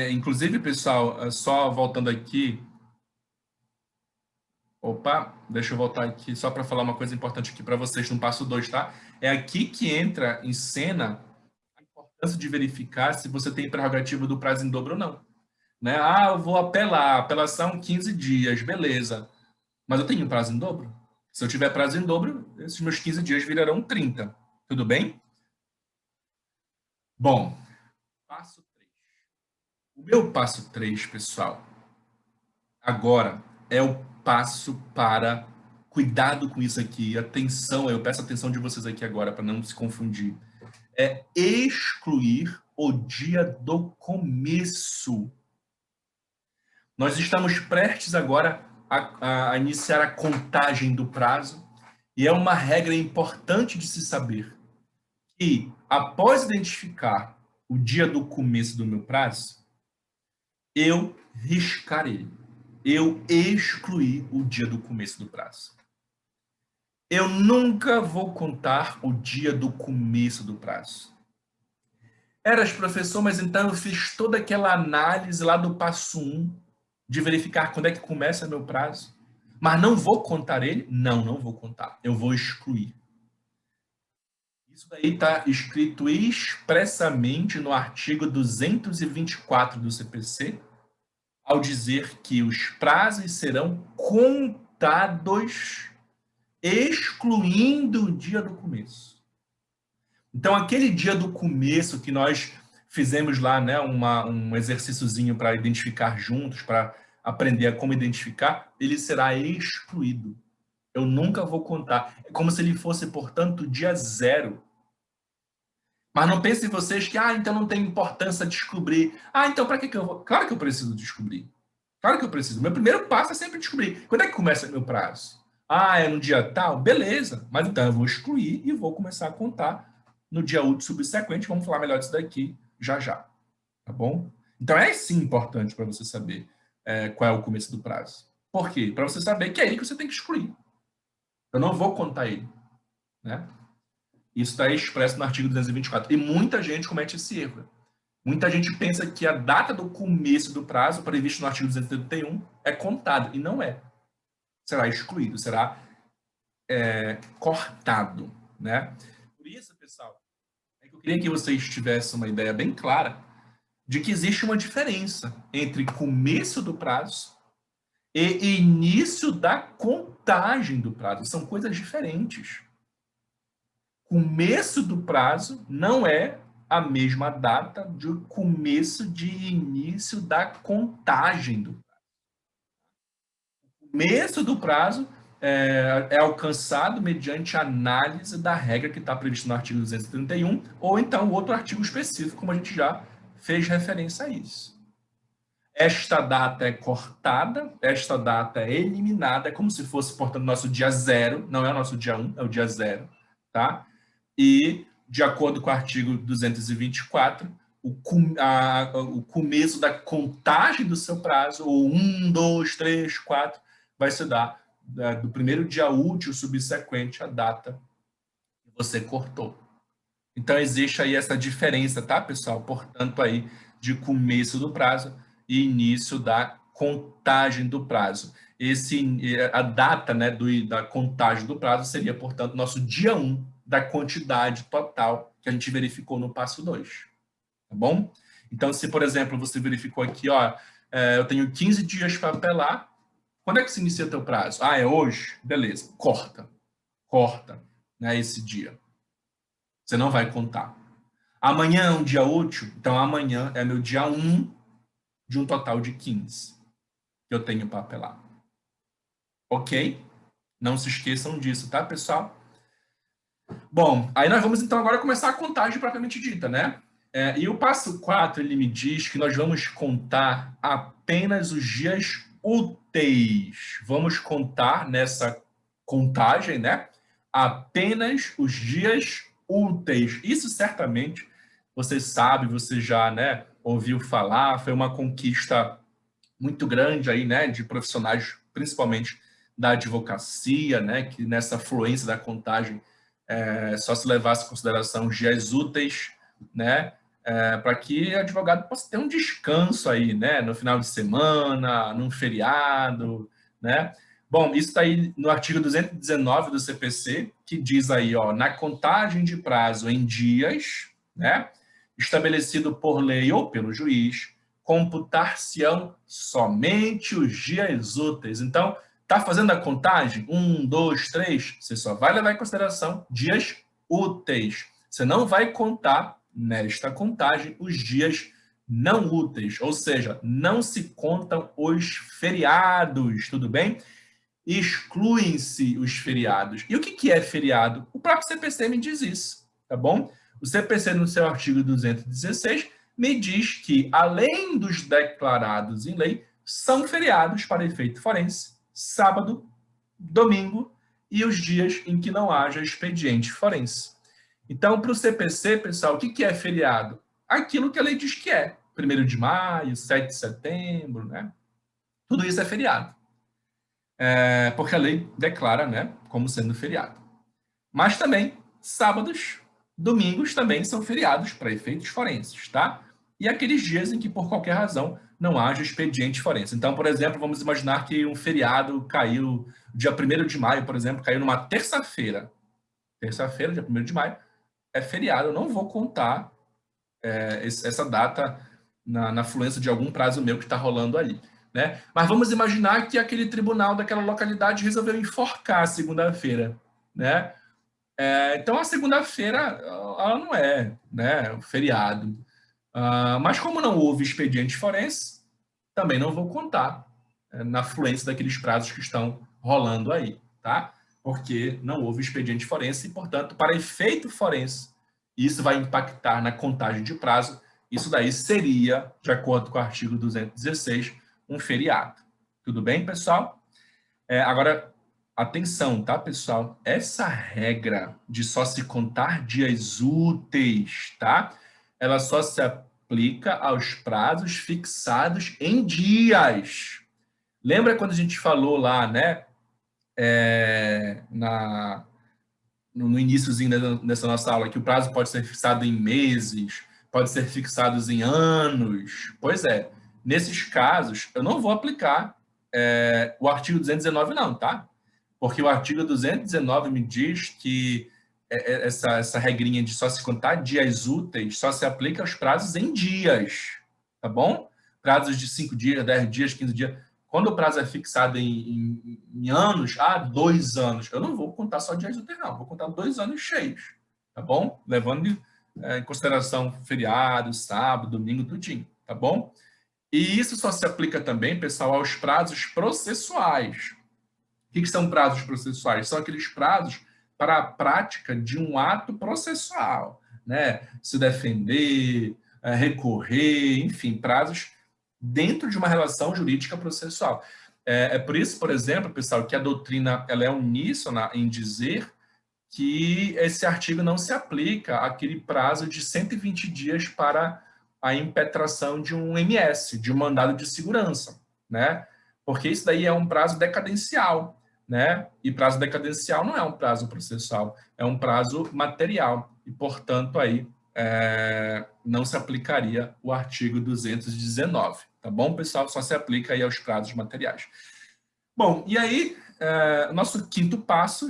Inclusive, pessoal, só voltando aqui... Opa, deixa eu voltar aqui só para falar uma coisa importante aqui para vocês no passo 2, tá? É aqui que entra em cena a importância de verificar se você tem prerrogativa do prazo em dobro ou não. Né? Ah, eu vou apelar, apelação 15 dias, beleza. Mas eu tenho prazo em dobro? Se eu tiver prazo em dobro, esses meus 15 dias virarão 30. Tudo bem? Bom, passo 3. O meu passo 3, pessoal, agora é o passo para... Cuidado com isso aqui, atenção, eu peço atenção de vocês aqui agora para não se confundir. É excluir o dia do começo. Nós estamos prestes agora a iniciar a contagem do prazo, e é uma regra importante de se saber que, após identificar o dia do começo do meu prazo, eu riscar ele. Eu excluir o dia do começo do prazo. Eu nunca vou contar o dia do começo do prazo. Eras, professor, mas então eu fiz toda aquela análise lá do passo 1, de verificar quando é que começa meu prazo, mas não vou contar ele? Não, não vou contar. Eu vou excluir. Isso daí está escrito expressamente no artigo 224 do CPC, ao dizer que os prazos serão contados excluindo o dia do começo. Então, aquele dia do começo que nós fizemos lá, né, um exercíciozinho para identificar juntos, para aprender a como identificar, ele será excluído. Eu nunca vou contar. É como se ele fosse, portanto, dia 0. Mas não pensem vocês que, então não tem importância descobrir. Então para que eu vou? Claro que eu preciso descobrir. Claro que eu preciso. Meu primeiro passo é sempre descobrir. Quando é que começa meu prazo? É no dia tal? Beleza. Mas então eu vou excluir e vou começar a contar no dia útil subsequente. Vamos falar melhor disso daqui já já. Tá bom? Então é sim importante para você saber qual é o começo do prazo. Por quê? Para você saber que é ele que você tem que excluir. Eu não vou contar ele, né? Isso está expresso no artigo 224. E muita gente comete esse erro. Muita gente pensa que a data do começo do prazo, previsto no artigo 231, é contada. E não é. Será excluído, será cortado, né? Por isso, pessoal, é que eu queria que vocês tivessem uma ideia bem clara de que existe uma diferença entre começo do prazo e início da contagem do prazo. São coisas diferentes. Começo do prazo não é a mesma data de começo de início da contagem do prazo. O começo do prazo é alcançado mediante análise da regra que está prevista no artigo 231, ou então outro artigo específico, como a gente já fez referência a isso. Esta data é cortada, esta data é eliminada, é como se fosse, portanto, nosso dia zero, não é o nosso dia 1, é o dia zero, tá? E, de acordo com o artigo 224, o começo da contagem do seu prazo, ou 1, 2, 3, 4, vai se dar do primeiro dia útil subsequente à data que você cortou. Então, existe aí essa diferença, tá, pessoal? Portanto, aí, de começo do prazo e início da contagem do prazo. A data, né, da contagem do prazo seria, portanto, nosso dia 1 da quantidade total que a gente verificou no passo 2. Tá bom? Então, se, por exemplo, você verificou aqui, ó, eu tenho 15 dias para apelar, quando é que se inicia o teu prazo? Ah, é hoje? Beleza, corta, né, esse dia. Você não vai contar. Amanhã é um dia útil, então amanhã é meu dia 1 de um total de 15 que eu tenho para apelar. Ok? Não se esqueçam disso, tá, pessoal? Bom, aí nós vamos então agora começar a contagem propriamente dita, né? E o passo 4, ele me diz que nós vamos contar apenas os dias úteis. Vamos contar nessa contagem, né? Apenas os dias úteis. Isso certamente você sabe, você já, né, ouviu falar, foi uma conquista muito grande aí, né, de profissionais, principalmente da advocacia, né, que nessa fluência da contagem só se levasse em consideração os dias úteis, né, para que o advogado possa ter um descanso aí, né, no final de semana, num feriado, né. Bom, isso está aí no artigo 219 do CPC, que diz aí, ó, na contagem de prazo em dias, né, estabelecido por lei ou pelo juiz, computar-se-ão somente os dias úteis. Então, está fazendo a contagem? 1, 2, 3, você só vai levar em consideração dias úteis. Você não vai contar, nesta contagem, os dias não úteis, ou seja, não se contam os feriados, tudo bem? Excluem-se os feriados. E o que é feriado? O próprio CPC me diz isso, tá bom? O CPC, no seu artigo 216, me diz que, além dos declarados em lei, são feriados para efeito forense, sábado, domingo e os dias em que não haja expediente forense. Então, para o CPC, pessoal, o que é feriado? Aquilo que a lei diz que é. 1º de maio, 7 de setembro, né? Tudo isso é feriado. Porque a lei declara, né, como sendo feriado. Mas também, sábados, domingos também são feriados para efeitos forenses, tá? E aqueles dias em que, por qualquer razão, não haja expediente forense. Então, por exemplo, vamos imaginar que um feriado caiu, dia 1º de maio, por exemplo, caiu numa terça-feira. Terça-feira, dia 1º de maio, é feriado. Eu não vou contar essa data na fluência de algum prazo meu que está rolando ali. Né? Mas vamos imaginar que aquele tribunal daquela localidade resolveu enforcar a segunda-feira. Né? Então, a segunda-feira ela não é, né, um feriado. Mas como não houve expediente forense, também não vou contar na fluência daqueles prazos que estão rolando aí, tá? Porque não houve expediente forense e, portanto, para efeito forense, isso vai impactar na contagem de prazo. Isso daí seria, de acordo com o artigo 216, um feriado. Tudo bem, pessoal? Agora, atenção, tá, pessoal? Essa regra de só se contar dias úteis, tá? Ela só se aplica aos prazos fixados em dias. Lembra quando a gente falou lá, né? no iniciozinho dessa nossa aula, que o prazo pode ser fixado em meses, pode ser fixado em anos. Pois é, nesses casos, eu não vou aplicar o artigo 219 não, tá? Porque o artigo 219 me diz que essa regrinha de só se contar dias úteis só se aplica aos prazos em dias, tá bom? Prazos de 5 dias, 10 dias, 15 dias. Quando o prazo é fixado em anos, 2 anos, eu não vou contar só dias úteis, não. Vou contar 2 anos cheios, tá bom? Levando em consideração feriado, sábado, domingo, tudinho, tá bom? E isso só se aplica também, pessoal, aos prazos processuais. O que são prazos processuais? São aqueles prazos para a prática de um ato processual, né? Se defender, recorrer, enfim, prazos dentro de uma relação jurídica processual. É por isso, por exemplo, pessoal, que a doutrina ela é uníssona em dizer que esse artigo não se aplica àquele prazo de 120 dias para a impetração de um MS, de um mandado de segurança, né? Porque isso daí é um prazo decadencial, né? E prazo decadencial não é um prazo processual, é um prazo material e, portanto, aí não se aplicaria o artigo 219, tá bom, pessoal? Só se aplica aí aos prazos materiais. Bom, e aí, nosso quinto passo,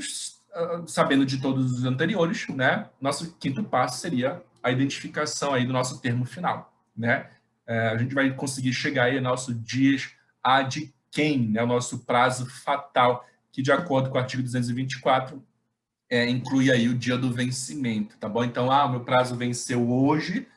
sabendo de todos os anteriores, né? Nosso quinto passo seria a identificação aí do nosso termo final, né? A gente vai conseguir chegar aí ao nosso dias ad quem, né? O nosso prazo fatal, que de acordo com o artigo 224, inclui aí o dia do vencimento, tá bom? Então, o meu prazo venceu hoje,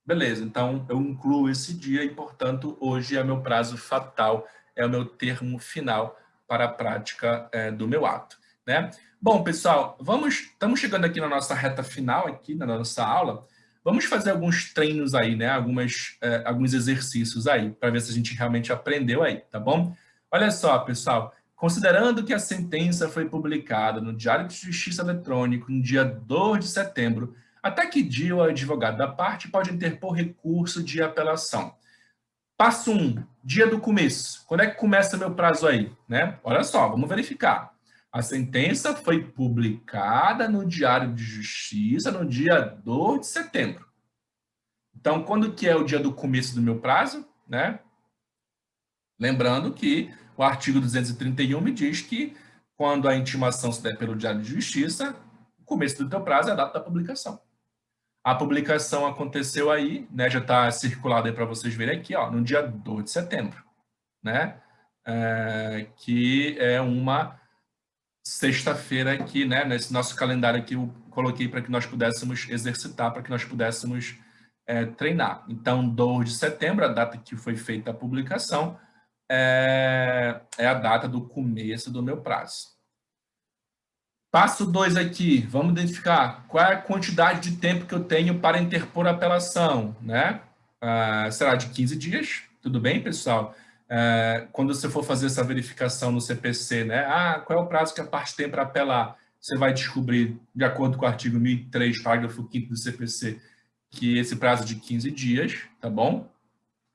beleza, então eu incluo esse dia e, portanto, hoje é meu prazo fatal, é o meu termo final para a prática do meu ato, né? Bom, pessoal, estamos chegando aqui na nossa reta final, aqui na nossa aula. Vamos fazer alguns treinos aí, né? Alguns exercícios aí, para ver se a gente realmente aprendeu aí, tá bom? Olha só, pessoal, considerando que a sentença foi publicada no Diário de Justiça Eletrônico no dia 2 de setembro, até que dia o advogado da parte pode interpor recurso de apelação? Passo 1, dia do começo. Quando é que começa meu prazo aí? Né? Olha só, vamos verificar. A sentença foi publicada no Diário de Justiça no dia 2 de setembro. Então, quando que é o dia do começo do meu prazo? Né? Lembrando que o artigo 231 me diz que quando a intimação se der pelo Diário de Justiça, o começo do teu prazo é a data da publicação. A publicação aconteceu aí, né, já está circulado aí para vocês verem aqui, ó, no dia 2 de setembro, né? Que é uma sexta-feira aqui, né, nesse nosso calendário aqui, eu coloquei para que nós pudéssemos exercitar, para que nós pudéssemos treinar. Então, 2 de setembro, a data que foi feita a publicação, é a data do começo do meu prazo. Passo 2 aqui, vamos identificar qual é a quantidade de tempo que eu tenho para interpor a apelação, né? Será de 15 dias, tudo bem, pessoal? Quando você for fazer essa verificação no CPC, né? Qual é o prazo que a parte tem para apelar? Você vai descobrir, de acordo com o artigo 1003, parágrafo 5º do CPC, que esse prazo é de 15 dias, tá bom?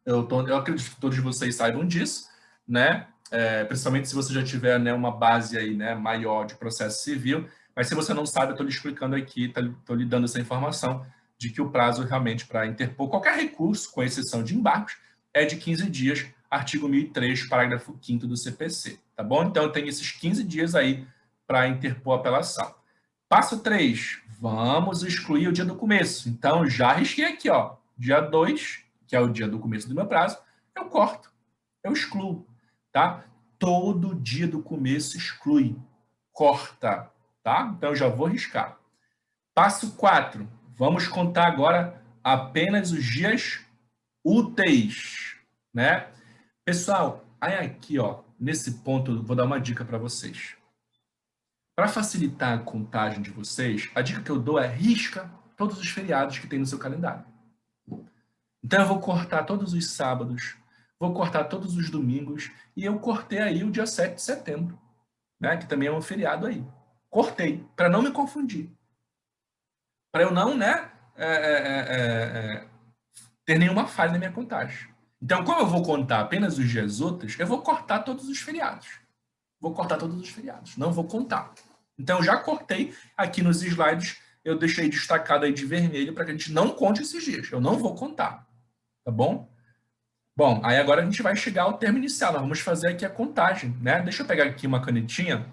Eu acredito que todos vocês saibam disso, né? Principalmente se você já tiver, né, uma base aí, né, maior de processo civil, mas se você não sabe, eu estou lhe explicando aqui, estou lhe dando essa informação de que o prazo realmente para interpor qualquer recurso, com exceção de embargos, é de 15 dias, artigo 1003, parágrafo 5º do CPC, tá bom? Então, eu tenho esses 15 dias aí para interpor a apelação. Passo 3, vamos excluir o dia do começo. Então, já risquei aqui, ó, dia 2, que é o dia do começo do meu prazo, eu corto, eu excluo. Tá? Todo dia do começo exclui, corta, tá? Então, eu já vou riscar. Passo 4. Vamos contar agora apenas os dias úteis, né? Pessoal, aí aqui, ó, nesse ponto, vou dar uma dica para vocês. Para facilitar a contagem de vocês, a dica que eu dou é risca todos os feriados que tem no seu calendário. Então, eu vou cortar todos os sábados, vou cortar todos os domingos, e eu cortei aí o dia 7 de setembro, né, que também é um feriado aí. Cortei, para não me confundir. Para eu não, né, ter nenhuma falha na minha contagem. Então, como eu vou contar apenas os dias úteis, eu vou cortar todos os feriados. Vou cortar todos os feriados, não vou contar. Então, eu já cortei aqui nos slides, eu deixei destacado aí de vermelho para que a gente não conte esses dias. Eu não vou contar, tá bom? Bom, aí agora a gente vai chegar ao termo inicial. Nós vamos fazer aqui a contagem, né? Deixa eu pegar aqui uma canetinha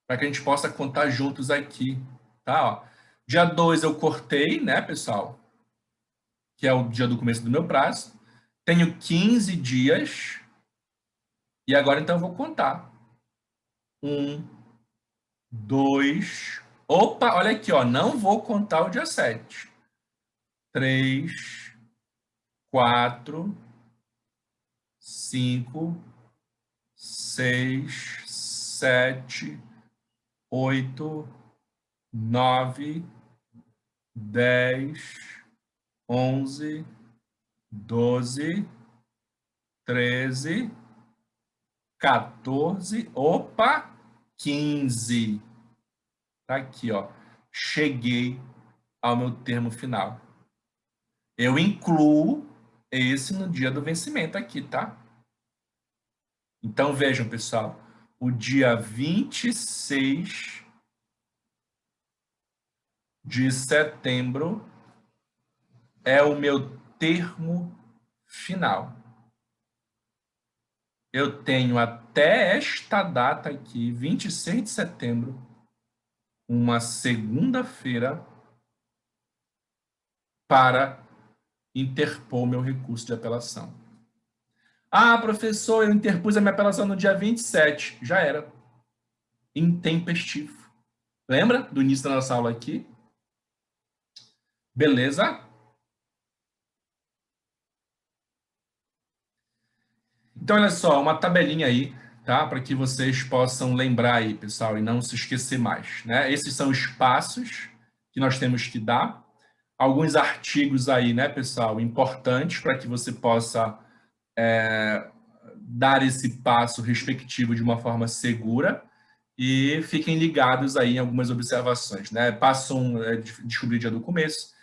para que a gente possa contar juntos aqui, tá? Ó, dia 2 eu cortei, né, pessoal? Que é o dia do começo do meu prazo. Tenho 15 dias. E agora, então, eu vou contar. 1, 2. Opa, olha aqui, ó. Não vou contar o dia 7. 3, 4, 5, 6, 7, 8, 9, 10, 11, 12, 13, 14, opa, 15. Tá aqui, ó. Cheguei ao meu termo final. Eu incluo esse no dia do vencimento aqui, tá? Então, vejam, pessoal, o dia 26 de setembro é o meu termo final. Eu tenho até esta data aqui, 26 de setembro, uma segunda-feira, para interpor meu recurso de apelação. Ah, professor, eu interpus a minha apelação no dia 27. Já era. Intempestivo. Lembra do início da nossa aula aqui? Beleza? Então, olha só, uma tabelinha aí, tá? Para que vocês possam lembrar aí, pessoal, e não se esquecer mais, né? Esses são os passos que nós temos que dar. Alguns artigos aí, né, pessoal, importantes para que você possa dar esse passo respectivo de uma forma segura e fiquem ligados aí em algumas observações, né? Passo 1 é descobrir o dia do começo,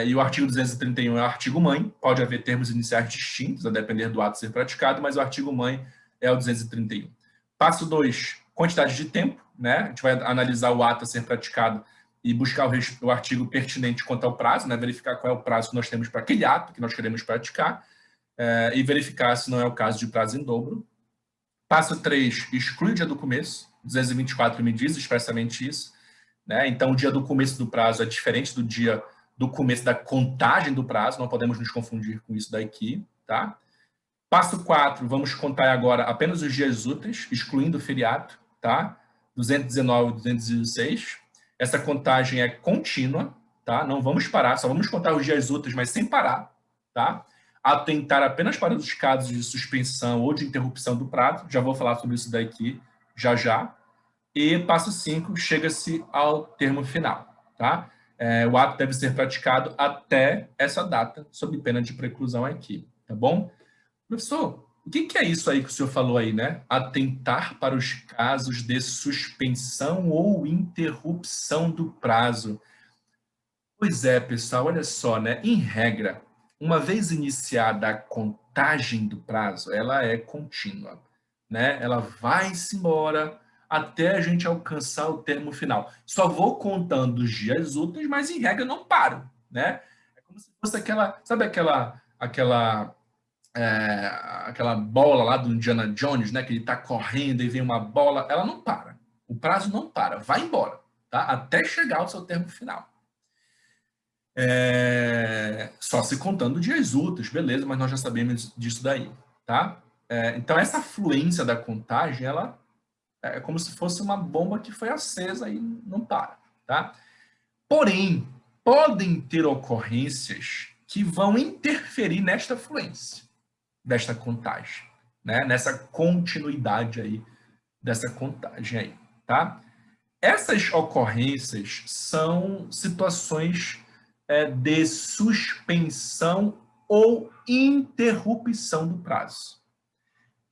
e o artigo 231 é o artigo mãe, pode haver termos iniciais distintos, a depender do ato ser praticado, mas o artigo mãe é o 231. Passo 2, quantidade de tempo, né? A gente vai analisar o ato a ser praticado e buscar o artigo pertinente quanto ao prazo, né? Verificar qual é o prazo que nós temos para aquele ato que nós queremos praticar, e verificar se não é o caso de prazo em dobro. Passo 3, exclui o dia do começo, 224 me diz expressamente isso, né? Então, o dia do começo do prazo é diferente do dia do começo da contagem do prazo, não podemos nos confundir com isso daqui, tá? Passo 4, vamos contar agora apenas os dias úteis, excluindo o feriado, tá? 219 e 216. Essa contagem é contínua, tá? Não vamos parar, só vamos contar os dias úteis, mas sem parar, tá? Atentar apenas para os casos de suspensão ou de interrupção do prazo, já vou falar sobre isso daqui já já. E passo 5, chega-se ao termo final, tá? O ato deve ser praticado até essa data, sob pena de preclusão aqui, tá bom? Professor, o que é isso aí que o senhor falou aí, né? Atentar para os casos de suspensão ou interrupção do prazo. Pois é, pessoal, olha só, né? Em regra, uma vez iniciada a contagem do prazo, ela é contínua, né? Ela vai-se embora até a gente alcançar o termo final. Só vou contando os dias úteis, mas em regra não paro, né? É como se fosse aquela, sabe aquela bola lá do Indiana Jones, né? Que ele está correndo e vem uma bola, ela não para. O prazo não para, vai embora, tá? Até chegar ao seu termo final. Só se contando dias úteis, beleza, mas nós já sabemos disso daí, tá? Então, essa fluência da contagem, ela é como se fosse uma bomba que foi acesa e não para, tá? Porém, podem ter ocorrências que vão interferir nesta fluência, desta contagem, né? Nessa continuidade aí, dessa contagem aí, tá? Essas ocorrências são situações de suspensão ou interrupção do prazo.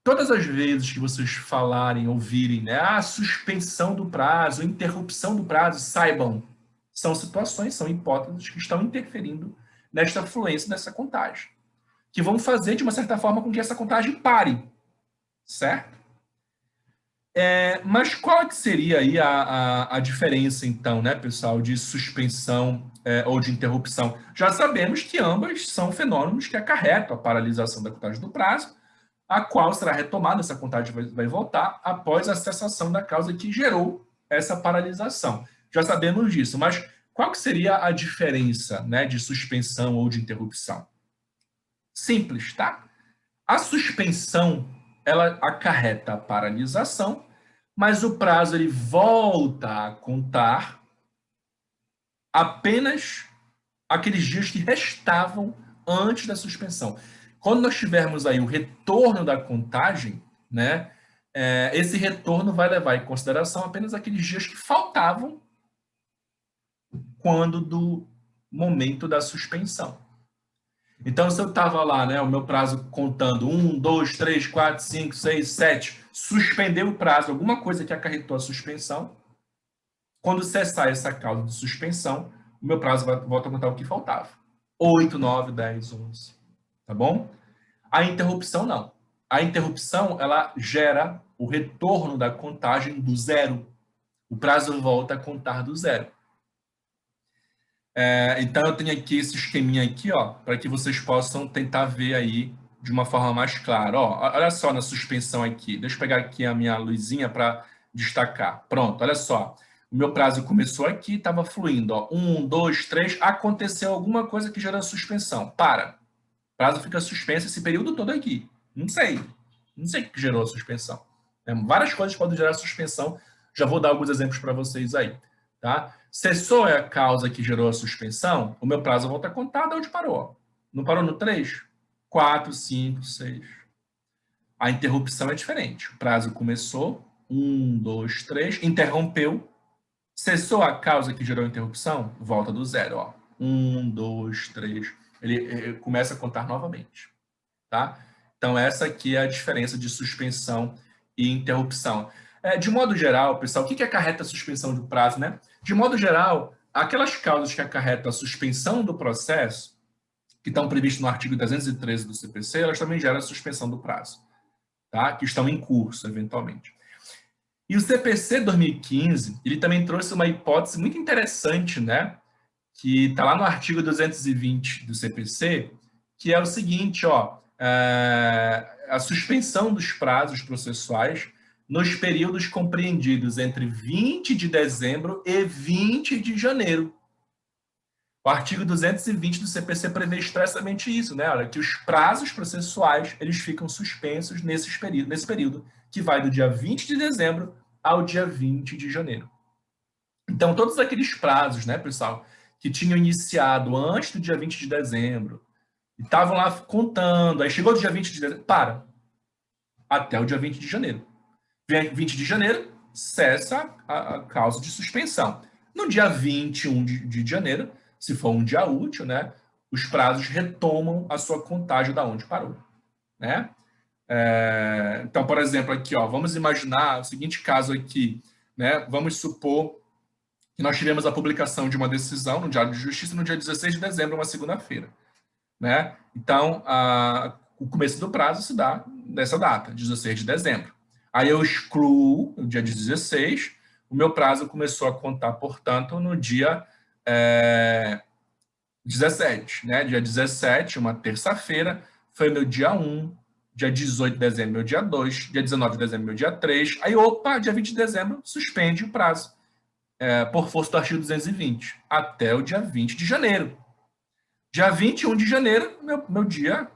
Todas as vezes que vocês falarem, ouvirem, né, a suspensão do prazo, interrupção do prazo, saibam, são situações, são hipóteses que estão interferindo nesta fluência dessa contagem, que vão fazer, de uma certa forma, com que essa contagem pare, certo? Mas qual é que seria aí a diferença, então, né, pessoal, de suspensão ou de interrupção? Já sabemos que ambas são fenômenos que acarretam a paralisação da contagem do prazo, a qual será retomada, essa contagem vai voltar após a cessação da causa que gerou essa paralisação. Já sabemos disso, mas qual que seria a diferença, né, de suspensão ou de interrupção? Simples, tá? A suspensão, ela acarreta a paralisação, mas o prazo ele volta a contar apenas aqueles dias que restavam antes da suspensão. Quando nós tivermos aí o retorno da contagem, né, esse retorno vai levar em consideração apenas aqueles dias que faltavam quando do momento da suspensão. Então, se eu estava lá, né, o meu prazo contando 1, 2, 3, 4, 5, 6, 7, suspendeu o prazo, alguma coisa que acarretou a suspensão, quando cessar essa causa de suspensão, o meu prazo volta a contar o que faltava. 8, 9, 10, 11. Tá bom? A interrupção, não. A interrupção, ela gera o retorno da contagem do zero. O prazo volta a contar do zero. Então, eu tenho aqui esse esqueminha aqui, ó, para que vocês possam tentar ver aí de uma forma mais clara. Ó, olha só na suspensão aqui. Deixa eu pegar aqui a minha luzinha para destacar. Pronto, olha só. O meu prazo começou aqui, estava fluindo. Ó. 1, 2, 3, aconteceu alguma coisa que gerou suspensão. Para. O prazo fica suspenso esse período todo aqui. Não sei. Não sei o que gerou a suspensão. Várias coisas podem gerar suspensão. Já vou dar alguns exemplos para vocês aí. Tá? Cessou a causa que gerou a suspensão, o meu prazo volta a contar de onde parou. Não parou no 3? 4, 5, 6. A interrupção é diferente. O prazo começou, 1, 2, 3, interrompeu, cessou a causa que gerou a interrupção, volta do zero. Ó. 1, 2, 3. Ele começa a contar novamente. Tá? Então, essa aqui é a diferença de suspensão e interrupção. De modo geral, pessoal, o que acarreta a suspensão do prazo, né? De modo geral, aquelas causas que acarretam a suspensão do processo, que estão previstas no artigo 313 do CPC, elas também geram a suspensão do prazo, tá? Que estão em curso, eventualmente. E o CPC 2015, ele também trouxe uma hipótese muito interessante, né? Que está lá no artigo 220 do CPC, que é o seguinte, ó, a suspensão dos prazos processuais nos períodos compreendidos entre 20 de dezembro e 20 de janeiro. O artigo 220 do CPC prevê expressamente isso, né? Olha, que os prazos processuais eles ficam suspensos nesse período, que vai do dia 20 de dezembro ao dia 20 de janeiro. Então, todos aqueles prazos, né, pessoal, que tinham iniciado antes do dia 20 de dezembro, e estavam lá contando, aí chegou o dia 20 de dezembro, até o dia 20 de janeiro. 20 de janeiro, cessa a causa de suspensão. No dia 21 de janeiro, se for um dia útil, né, os prazos retomam a sua contagem da onde parou. Né? Então, por exemplo, aqui, ó, vamos imaginar o seguinte caso aqui. Né? Vamos supor que nós tivemos a publicação de uma decisão no Diário de Justiça no dia 16 de dezembro, uma segunda-feira. Né? Então, o começo do prazo se dá nessa data, 16 de dezembro. Aí eu excluo o dia 16, o meu prazo começou a contar, portanto, no dia 17. Né? Dia 17, uma terça-feira, foi meu dia 1, dia 18 de dezembro, meu dia 2, dia 19 de dezembro, meu dia 3. Aí, dia 20 de dezembro, suspende o prazo, por força do artigo 220, até o dia 20 de janeiro. Dia 21 de janeiro, meu dia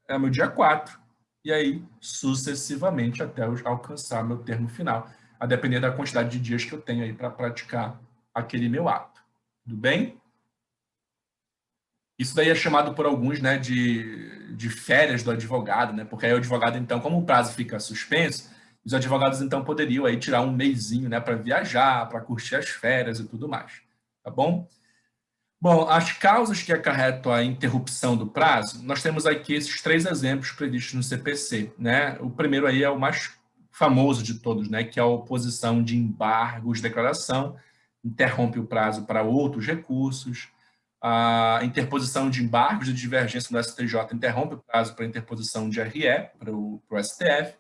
é meu dia 4. E aí, sucessivamente, até eu alcançar meu termo final, a depender da quantidade de dias que eu tenho aí para praticar aquele meu ato. Tudo bem? Isso daí é chamado por alguns, né, de férias do advogado, né? Porque aí o advogado, então, como o prazo fica suspenso, os advogados, então, poderiam aí tirar um mesinho, né, para viajar, para curtir as férias e tudo mais. Tá bom? Bom, as causas que acarretam a interrupção do prazo, nós temos aqui esses 3 exemplos previstos no CPC. Né? O primeiro aí é o mais famoso de todos, né? Que é a oposição de embargos de declaração, interrompe o prazo para outros recursos. A interposição de embargos de divergência no STJ interrompe o prazo para interposição de RE para o STF.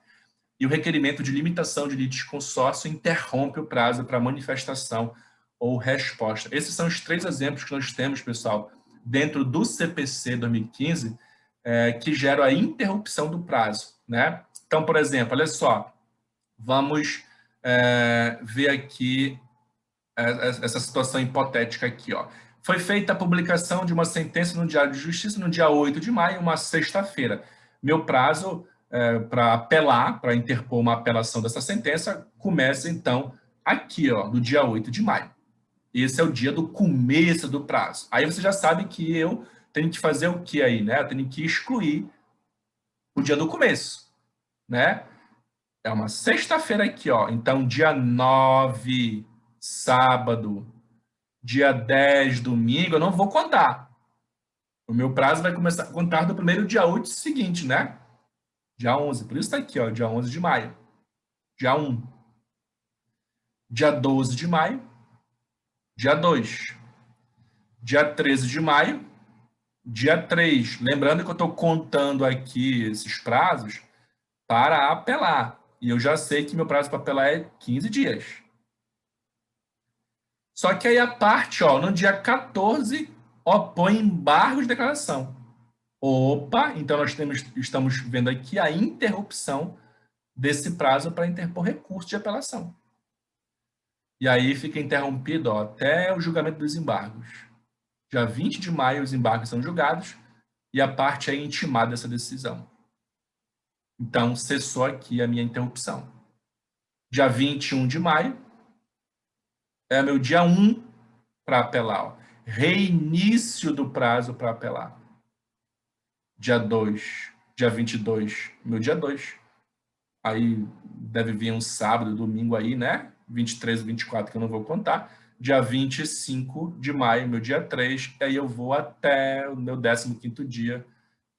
e o requerimento de limitação de litisconsórcio interrompe o prazo para manifestação ou resposta. Esses são os 3 exemplos que nós temos, pessoal, dentro do CPC 2015, que geram a interrupção do prazo, né? Então, por exemplo, olha só, vamos ver aqui essa situação hipotética aqui, ó. Foi feita a publicação de uma sentença no Diário de Justiça no dia 8 de maio, uma sexta-feira. Meu prazo para apelar, para interpor uma apelação dessa sentença, começa, então, aqui, ó, no dia 8 de maio. Esse é o dia do começo do prazo. Aí você já sabe que eu tenho que fazer o que aí, né? Eu tenho que excluir o dia do começo, né? É uma sexta-feira aqui, ó. Então, dia 9, sábado, dia 10, domingo, eu não vou contar. O meu prazo vai começar a contar do primeiro dia útil seguinte, né? Dia 11. Por isso está aqui, ó, dia 11 de maio. Dia 1. Dia 12 de maio. Dia 2. Dia 13 de maio. Dia 3. Lembrando que eu estou contando aqui esses prazos para apelar. E eu já sei que meu prazo para apelar é 15 dias. Só que aí a parte, ó, no dia 14, opõe embargo de declaração. Opa, então nós estamos vendo aqui a interrupção desse prazo para interpor recurso de apelação. E aí fica interrompido, ó, até o julgamento dos embargos. Dia 20 de maio, os embargos são julgados e a parte é intimada dessa decisão. Então, cessou aqui a minha interrupção. Dia 21 de maio é meu dia 1 para apelar. Ó. Reinício do prazo para apelar. Dia 2, dia 22, meu dia 2. Aí deve vir um sábado, domingo aí, né? 23 e 24 que eu não vou contar. Dia 25 de maio, meu dia 3. E aí eu vou até o meu 15º dia,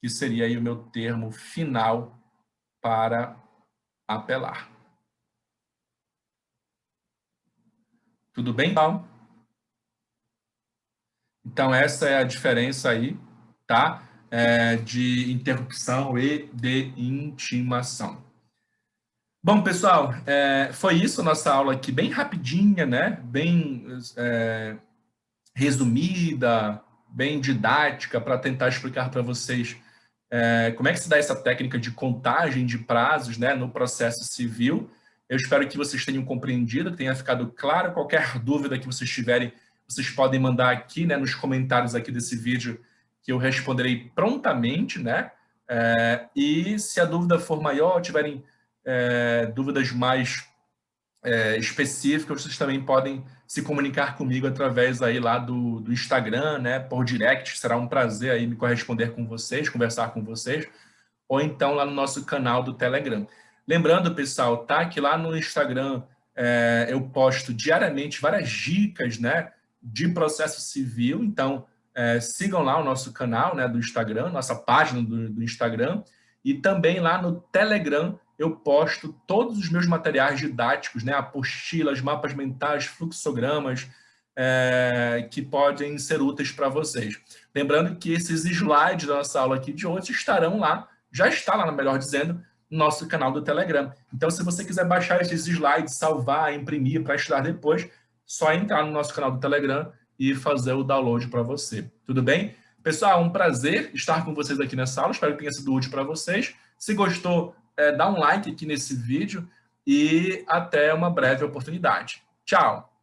que seria aí o meu termo final para apelar. Tudo bem, Paulo? Então, essa é a diferença aí, tá? De interrupção e de intimação. Bom, pessoal, foi isso a nossa aula aqui, bem rapidinha, né? Bem resumida, bem didática, para tentar explicar para vocês como é que se dá essa técnica de contagem de prazos, né, no processo civil. Eu espero que vocês tenham compreendido, que tenha ficado claro. Qualquer dúvida que vocês tiverem, vocês podem mandar aqui, né, nos comentários aqui desse vídeo, que eu responderei prontamente, né? E se a dúvida for maior, tiverem dúvidas mais específicas, vocês também podem se comunicar comigo através aí lá do Instagram, né, por direct. Será um prazer aí me corresponder com vocês, conversar com vocês, ou então lá no nosso canal do Telegram. Lembrando, pessoal, tá, que lá no Instagram eu posto diariamente várias dicas, né, de processo civil. Então, sigam lá o nosso canal, né, do Instagram, nossa página do Instagram, e também lá no Telegram eu posto todos os meus materiais didáticos, né, apostilas, mapas mentais, fluxogramas, que podem ser úteis para vocês. Lembrando que esses slides da nossa aula aqui de hoje estarão lá, já está lá, melhor dizendo, no nosso canal do Telegram. Então, se você quiser baixar esses slides, salvar, imprimir para estudar depois, só entrar no nosso canal do Telegram e fazer o download para você. Tudo bem? Pessoal, um prazer estar com vocês aqui nessa aula. Espero que tenha sido útil para vocês. Se gostou, dá um like aqui nesse vídeo e até uma breve oportunidade. Tchau!